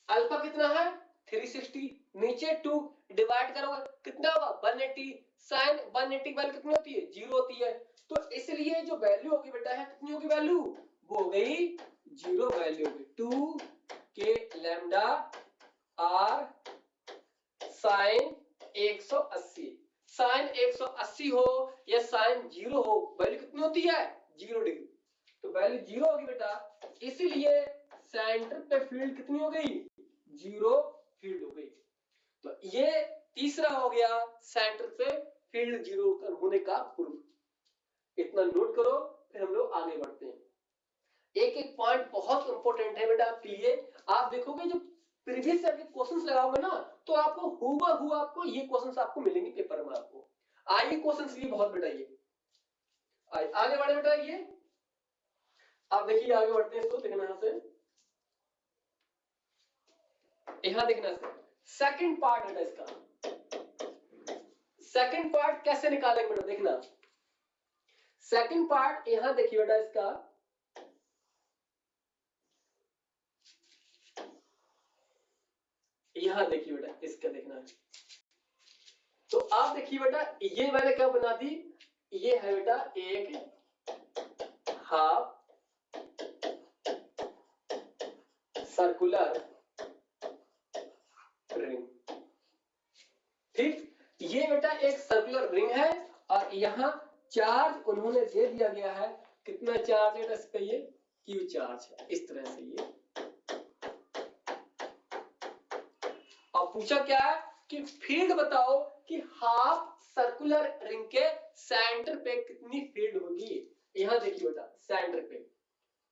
अल्फा कितना है 360, नीचे 2 डिवाइड करोगे कितना होगा 180। साइन 180 वैल्यू कितनी होती है 0 होती है। तो इसलिए जो वैल्यू होगी बेटा है कितनी होगी वैल्यू, वो हो गई 0 वैल्यू होगी 2k lambda R sign 180। Sign 180 हो या साइन 0 हो, वैल्यू कितनी होती है 0 डिग्री। तो वैल्यू 0 होगी बेटा, इसीलिए सेंटर पे फील्ड कितनी हो गई 0 फील्ड हो गई। तो ये तीसरा हो गया सेंटर पे फील्ड जीरो होने का प्रूफ। इतना नोट करो, फिर हम लोग आगे बढ़ते हैं। एक एक पॉइंट बहुत इंपॉर्टेंट है बेटा आपके लिए। आप देखोगे जो प्रीवियस ईयर के क्वेश्चंस लगाओगे ना, तो आपको हूबहू आपको ये क्वेश्चंस आपको मिलेंगे पेपर में आपको। आइए क्वेश्चंस लिए बहुत बेटा ये आगे बढ़े बेटा। ये आप देखिए आगे बढ़ते हैं, इसको देखना यहां से, यहां देखना सेकंड पार्ट बेटा इसका। सेकंड पार्ट कैसे निकालेंगे बेटा, देखना सेकंड पार्ट यहां देखिए बेटा इसका। यहां देखिए बेटा इसका देखना है, तो आप देखिए बेटा ये मैंने क्या बना दी, ये है बेटा एक हाफ सर्कुलर रिंग। ठीक, ये बेटा एक सर्कुलर रिंग है और यहां चार्ज उन्होंने दे दिया गया है। कितना चार्ज है इस पे, ये क्यू चार्ज है इस तरह से ये। अब पूछा क्या है कि फील्ड बताओ कि हाफ सर्कुलर रिंग के सेंटर पे कितनी फील्ड होगी। यहां देखिए बेटा सेंटर पे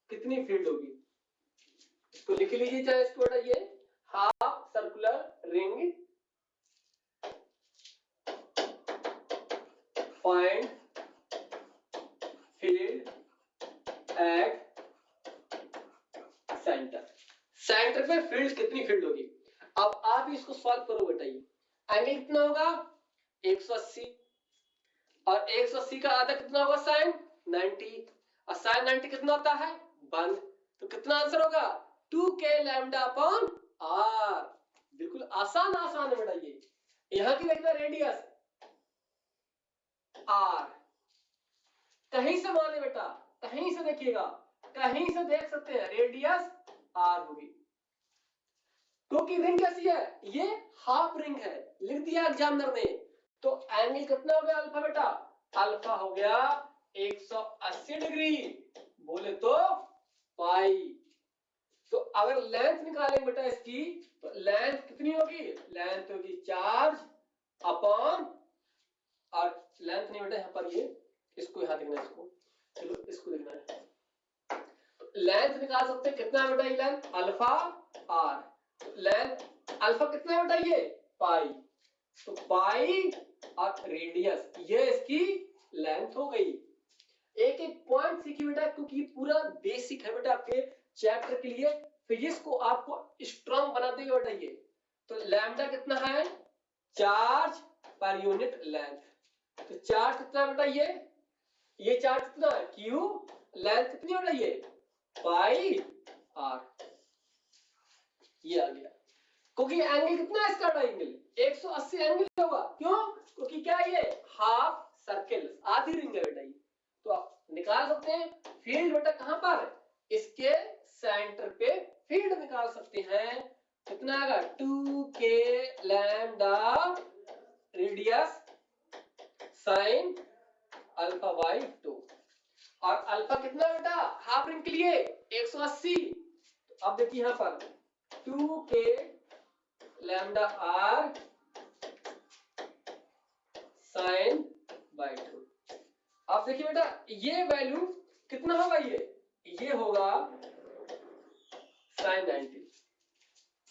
कितनी फील्ड होगी, इसको लिख लीजिए चाहे इसको बेटा, ये half circular ring find field at centre. Centre पे फील्ड कितनी फील्ड होगी। अब आप इसको सॉल्व करो बेटा। ये एंगल कितना होगा 180 और 180 का आधा कितना होगा sin 90 और sin 90 कितना होता है 1, तो कितना आंसर होगा 2k लैम्डा अपॉन r। बिल्कुल आसान आसान है बेटा ये। यहां की देखना रेडियस r, कहीं से माने बेटा, कहीं से देखिएगा, कहीं से देख सकते हैं रेडियस r होगी, क्योंकि रिंग कैसी है, ये हाफ रिंग है, लिख दिया एग्जामिनर ने। तो एंगल कितना हो गया अल्फा बेटा, अल्फा हो गया 180 डिग्री, बोले तो पाई। तो अगर लेंथ निकालेंगे बेटा इसकी, तो लेंथ कितनी होगी, लेंथ होगी चार्ज अपॉन, और लेंथ नहीं बेटा यहां पर, ये इसको यहां देखना, इसको चलो इसको देखना है। लेंथ निकाल सकते हैं, कितना है बेटा ये length alpha R, length alpha कितना है बेटा ये पाई, तो पाई और रेडियस ये इसकी लेंथ हो गई। एक एक पॉइंट सीखिए बेटा, क्योंकि पूरा बेसिक है बेटा आपके चैप्टर के लिए, फिजिक्स को आपको स्ट्रांग बना देगा बेटा ये। तो लैम्डा कितना है, चार्ज पर यूनिट लेंथ, तो चार्ज कितना है बेटा ये चार्ज कितना है क्यू, लेंथ कितनी बेटा ये पाई आर, ये आ गया। क्योंकि एंगल कितना है इसका एंगल 180 एंगल होगा, क्यों, क्योंकि क्या ये हाफ सर्कल आधी रिंग है बेटा ये। तो आप निकाल सकते हैं फील्ड बेटा कहां पर, इसके सेंटर पे फील्ड निकाल सकते हैं। कितना आएगा 2k lambda radius sign alpha by 2, और अल्फा कितना बेटा हाफ रिंग के लिए 180। तो अब देखिए यहां पर 2k lambda R sign by 2। आप देखिए बेटा ये वैल्यू कितना होगा, ये होगा साइन 90,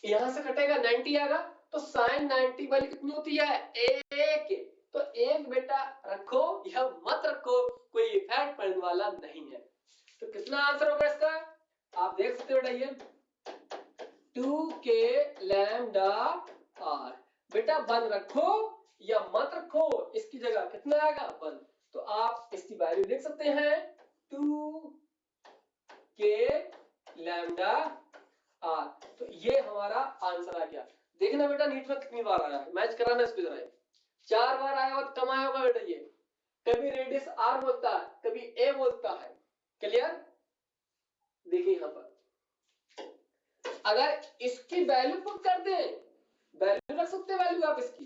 यहां से कटेगा 90 आएगा, तो साइन 90 वैल्यू कितनी होती है 1। तो एक बेटा रखो या मत रखो, कोई इफेक्ट पड़ने वाला नहीं है। तो कितना आंसर होगा इसका, आप देख सकते हो बेटा ये 2k लैम्डा आर। बेटा 1 रखो या मत रखो, इसकी जगह कितना आएगा 1, तो आप इसकी वैल्यू देख सकते हैं 2k लैम्डा आर। तो ये हमारा आंसर आ गया। देखना बेटा नीट में कितनी बार आया है, मैच कराना इसको जरा, 4 बार आया और कम आया होगा बेटा ये। कभी रेडियस आर बोलता है, कभी ए बोलता है, क्लियर। देखिए यहां पर अगर इसकी वैल्यू पुट कर दें, वैल्यू रख सकते हैं वैल्यू आप इसकी,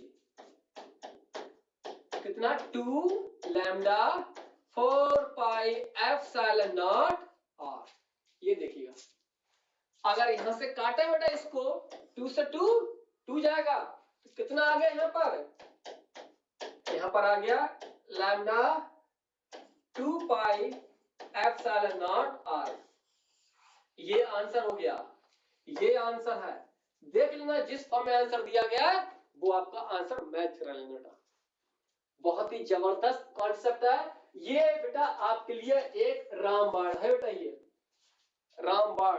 कितना 2 lambda 4 pi epsilon naught R. ये देखिएगा अगर यहां से काटे बेटा इसको 2 से 2 जाएगा, तो कितना आ गया यहाँ पर आ गया lambda 2 pi epsilon naught R. ये आंसर हो गया, ये आंसर है। देख लेना जिस फॉर्म में आंसर दिया गया है वो आपका आंसर मैच कर लेना बेटा। बहुत ही जबरदस्त कॉन्सेप्ट है ये बेटा, आपके लिए एक रामबाण है बेटा, ये रामबाण।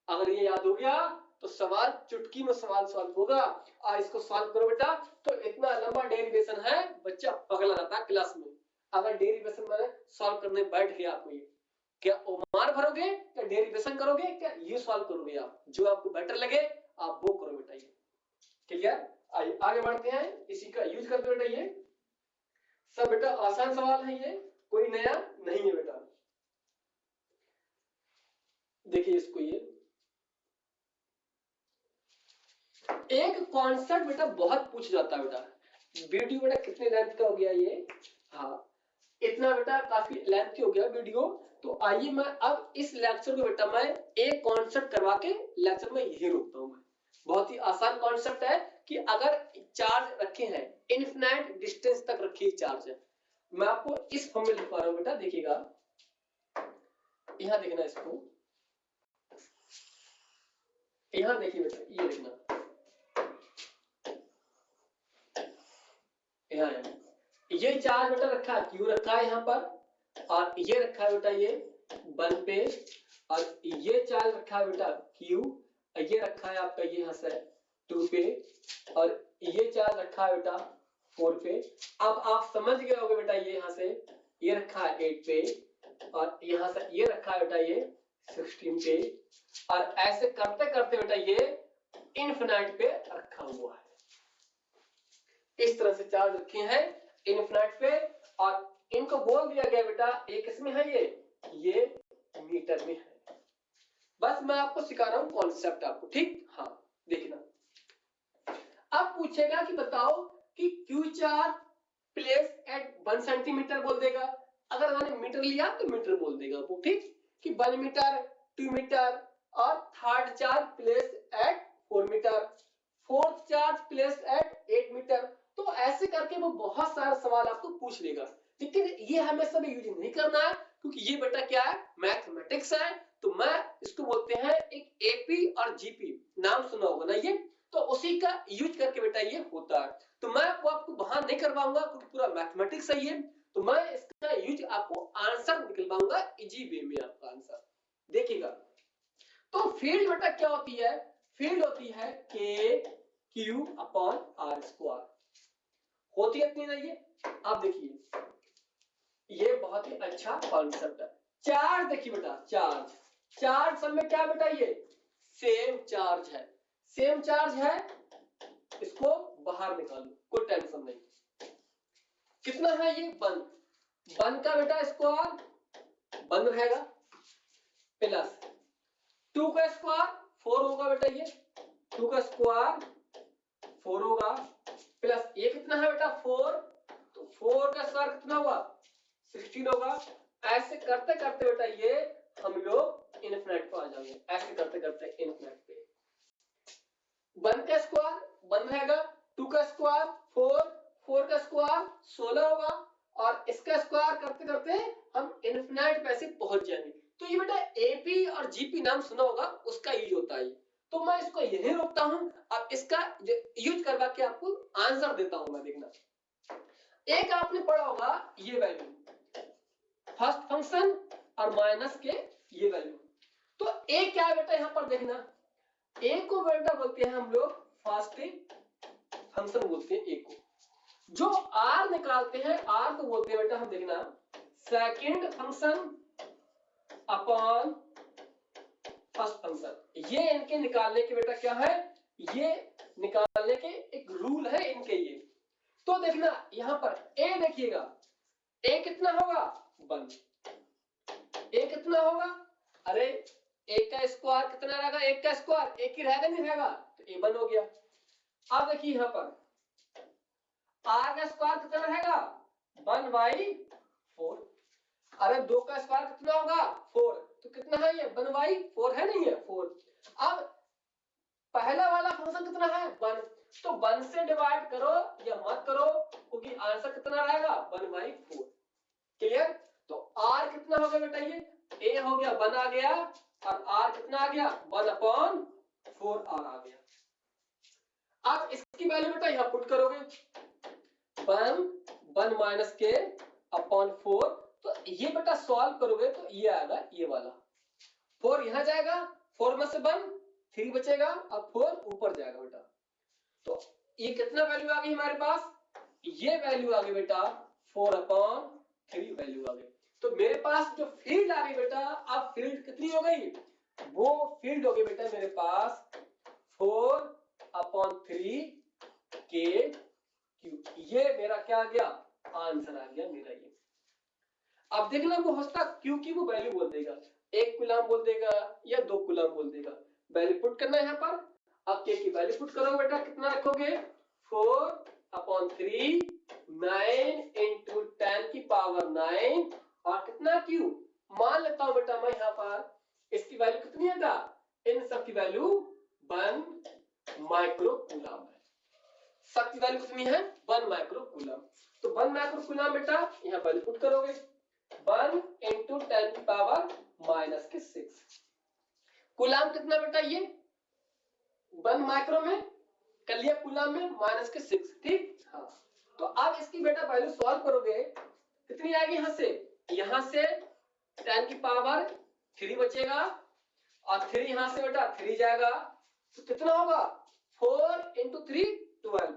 अगर ये याद हो गया तो सवाल चुटकी में सवाल सॉल्व होगा। और इसको सॉल्व करो बेटा तो इतना लंबा डेरिवेशन है, बच्चा पगला रहता है क्लास में। अगर डेरिवेशन में सॉल्व करने बैठ गया आपको, ये क्या ओमार भरोगे, क्या डेरिवेशन करोगे, क्या ये सॉल्व करोगे, आप जो आपको बेटर लगे आप वो करो बेटा। ये क्लियर? आइए आगे बढ़ते हैं, इसी का यूज करते बेटा। ये सब बेटा आसान सवाल है, ये कोई नया नहीं है बेटा। देखिए इसको, ये एक कॉन्सेप्ट बेटा बहुत पूछ जाता है बेटा। वीडियो बेटा कितने लेंथ का हो गया ये? हाँ इतना बेटा काफी लेंथ की हो गया वीडियो। तो आइए मैं अब इस लेक्चर को बेटा मैं एक कॉन्सेप्ट करवा के लेक्चर में यही रोकता हूं मैं। बहुत ही आसान कॉन्सेप्ट है कि अगर चार्ज रखे हैं इनफिनाइट डिस्टेंस तक रखी चार्ज है, मैं आपको इस फॉर्म में लिखवा रहा हूं बेटा। देखिएगा यहां देखना, इसको यहां देखिए बेटा, ये देखना यहाँ ये चार्ज बेटा रखा है, क्यू रखा है यहाँ पर, और ये रखा है बेटा ये 1 पे, और ये चार्ज रखा है बेटा क्यू, ये रखा है आपका ये यहाँ से 2 पे, और ये चार्ज रखा है बेटा 4 पे। अब आप समझ गए होंगे बेटा, ये यहाँ से ये रखा है 8 पे, और यहाँ से ये रखा है बेटा ये 16 पे, और ऐसे करते करते बेटा ये इनफिनाइट पे रखा हुआ है। इस तरह से चार्ज रखे हैं इनफिनाइट पे, और इनको बोल दिया गया बेटा एक इसमें है ये मीटर में है। बस मैं आपको सिखा रहा हूं कॉन्सेप्ट आपको, ठीक? हाँ देखना, अब पूछेगा कि बताओ कि Q charge place eight 1 centimetre बोल देगा। अगर मैंने मीटर लिया तो मीटर बोल देगा वो, ठीक? कि 1 मीटर, 2 मीटर, और third charge place at 4 metre, fourth charge place at 8 metre. तो ऐसे करके वो बहुत सारे सवाल आपको पूछ लेगा, लेकिन ये हमेशा भी यूज नहीं करना है क्योंकि ये बेटा क्या है, मैथमेटिक्स है। तो मैं इसको बोलते हैं एक एपी और जीपी, नाम सुना होगा ना ये, तो उसी का यूज करके बेटा ये होता है। तो मैं आपको बाहर नहीं करवाऊंगा क्योंकि पूरा मैथमेटिक्स है ये, तो मैं इसका यूज आपको आंसर निकलवाऊंगा इजी वे में आपका आंसर। देखिएगा तो फील्ड बेटा क्या होती है, फील्ड होती है के क्यू अपॉन आर स्क्वायर, होती है इतनी ना ये। आप देखिए ये बहुत ही अच्छा कॉन्सेप्ट है। चार्ज देखिए बेटा, चार्ज सब में क्या बेटा ये सेम चार्ज है, सेम चार्ज है, इसको बाहर निकालो कोई टेंशन नहीं। कितना है ये 1 का बेटा स्क्वायर 1 रहेगा, प्लस 2 का स्क्वायर 4 होगा बेटा, ये 2 का स्क्वायर 4 होगा, प्लस ये कितना है बेटा 4, तो 4 का स्क्वायर कितना हुआ 16 होगा। ऐसे करते करते बेटा ये हम लोग इनफिनिट पे आ जाएंगे, ऐसे करते करते इनफिनिट पे। 1 का स्क्वायर 1 रहेगा, 2 का स्क्वायर 4, 4 का स्क्वायर 16 होगा, और इसका स्क्वायर करते करते हम इनफिनिट पे से पहुंच जाएंगे। तो ये बेटा एपी और जीपी नाम सुना होगा, उसका यूज होता है। तो मैं इसको यही रोकता हूं, अब इसका यूज करवा के आपको आंसर देता हूं मैं। देखना, एक आपने पढ़ा होगा ये वैल्यू फर्स्ट फंक्शन और माइनस के ये वैल्यू, तो ए क्या है बेटा यहां पर देखना, ए को बेटा बोलते हैं हम लोग फर्स्ट फंक्शन बोलते हैं ए को, जो आर निकालते हैं आर को बोलते हैं बेटा हम देखना second function upon first function. ये इनके निकालने के बेटा क्या है, ये निकालने के एक रूल है इनके ये। तो देखना यहां पर ए देखिएगा, ए कितना होगा 1, ए कितना होगा, अरे ए का स्क्वायर कितना रहेगा, 1 का स्क्वायर 1 ही रहेगा नहीं रहेगा, तो ए 1 हो गया। अब देखिए यहां पर आर का स्क्वायर कितना रहेगा 1/4, अरे 2 का स्क्वायर कितना होगा 4, तो कितना है ये 1/4 है नहीं है 4। अब पहला वाला फंक्शन कितना है 1, तो 1 से डिवाइड करो या मत करो, क्योंकि आंसर कितना रहेगा 1/4। क्लियर? तो r कितना हो गया बेटा, ये a हो गया 1 आ गया, और r कितना आ गया 1/4r आ गया। अब इसकी वैल्यू बेटा यहां पुट करोगे, 1 माइनस के अपॉन 4, तो ये बेटा सॉल्व करोगे तो ये आएगा ये वाला, 4 यहां जाएगा, 4 में से 1 3 बचेगा और 4 ऊपर जाएगा बेटा। तो ये कितना वैल्यू आ गई हमारे पास, ये वैल्यू आ गई बेटा 4/3 वैल्यू आ गई। तो मेरे पास जो फील्ड आ गई बेटा, अब फील्ड कितनी हो गई, वो फील्ड हो गई बेटा मेरे पास 4/3 के क्यू। ये मेरा क्या आ गया, आंसर आ गया मेरा ये। अब देखना वो होता क्यू की वो वैल्यू बोल देगा, 1 कूलम बोल देगा या 2 कूलम बोल देगा, वैल्यू पुट करना है यहाँ पर। अब के की वैल्यू पुट करो बेटा, कितना रखोगे 4/3 9 into 10 की पावर 9 और कितना क्यू, मान लेता हूं बेटा मैं यहाँ पर इसकी वैल्यू कितनी है, इन सब की वैल्यू 1 माइक्रो कूलम है। सब की वैल्यू कितनी है 1 माइक्रो कूलम। तो 1 माइक्रो कूलम बेटा यहाँ वैल्यू पुट करोगे, 1 into 10 की पावर -6। कूलम कितना बेटा, ये 1 माइक्रो में कर लिया, कूलम में -6, ठीक। हाँ, तो अब इसकी बेटा वैल्यू सॉल्व करोगे, कितनी आएगी, यहां से 10 की पावर 3 बचेगा और 3 यहां से बेटा 3 जाएगा, तो कितना होगा 4 into 3 12,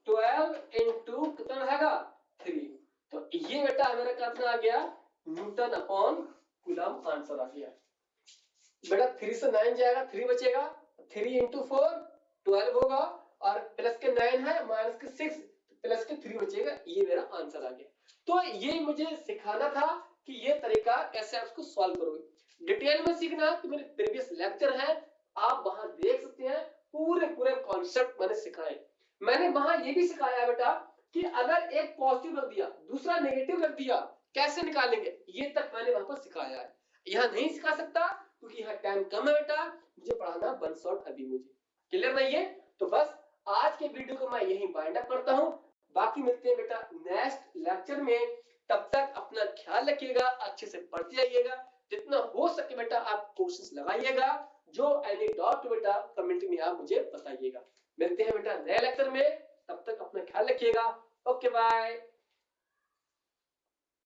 12 into कितना रहेगा 3। तो ये बेटा मेरा कितना आ गया, न्यूटन अपॉन कूलम आंसर आ गया बेटा। 3 से 9 जाएगा, 3 बचेगा, 3 into 4 12 होगा, और प्लस के 9 है माइनस के 6 प्लस के 3 बचेगा, ये मेरा आंसर आ गया। तो ये मुझे सिखाना था कि ये तरीका कैसे आप इसको सॉल्व करोगे। डिटेल में सीखना तो मेरे प्रीवियस लेक्चर है, आप वहां देख सकते हैं, पूरे कॉन्सेप्ट मैंने सिखाए। मैंने वहां ये भी सिखाया बेटा कि अगर एक पॉजिटिव रख दिया दूसरा नेगेटिव रख दिया कैसे निकालेंगे, ये तक मैंने वहां पर सिखाया है। यहाँ नहीं सिखा सकता क्योंकि यहाँ टाइम कम है बेटा, मुझे पढ़ाना वन शॉट अभी मुझे। क्लियर नहीं है? तो बस आज के वीडियो को मैं यहीं वाइंड अप करता हूँ, बाकी मिलते हैं बेटा नेक्स्ट लेक्चर में। तब तक अपना ख्याल रखिएगा, अच्छे से पढ़ते जाइएगा, जितना हो सके बेटा आप कोशिश लगाइएगा, जो एनी डाउट बेटा कमेंट में आप मुझे बताइएगा। मिलते हैं बेटा नए लेक्चर में, तब तक अपना ख्याल रखिएगा। Okay bye.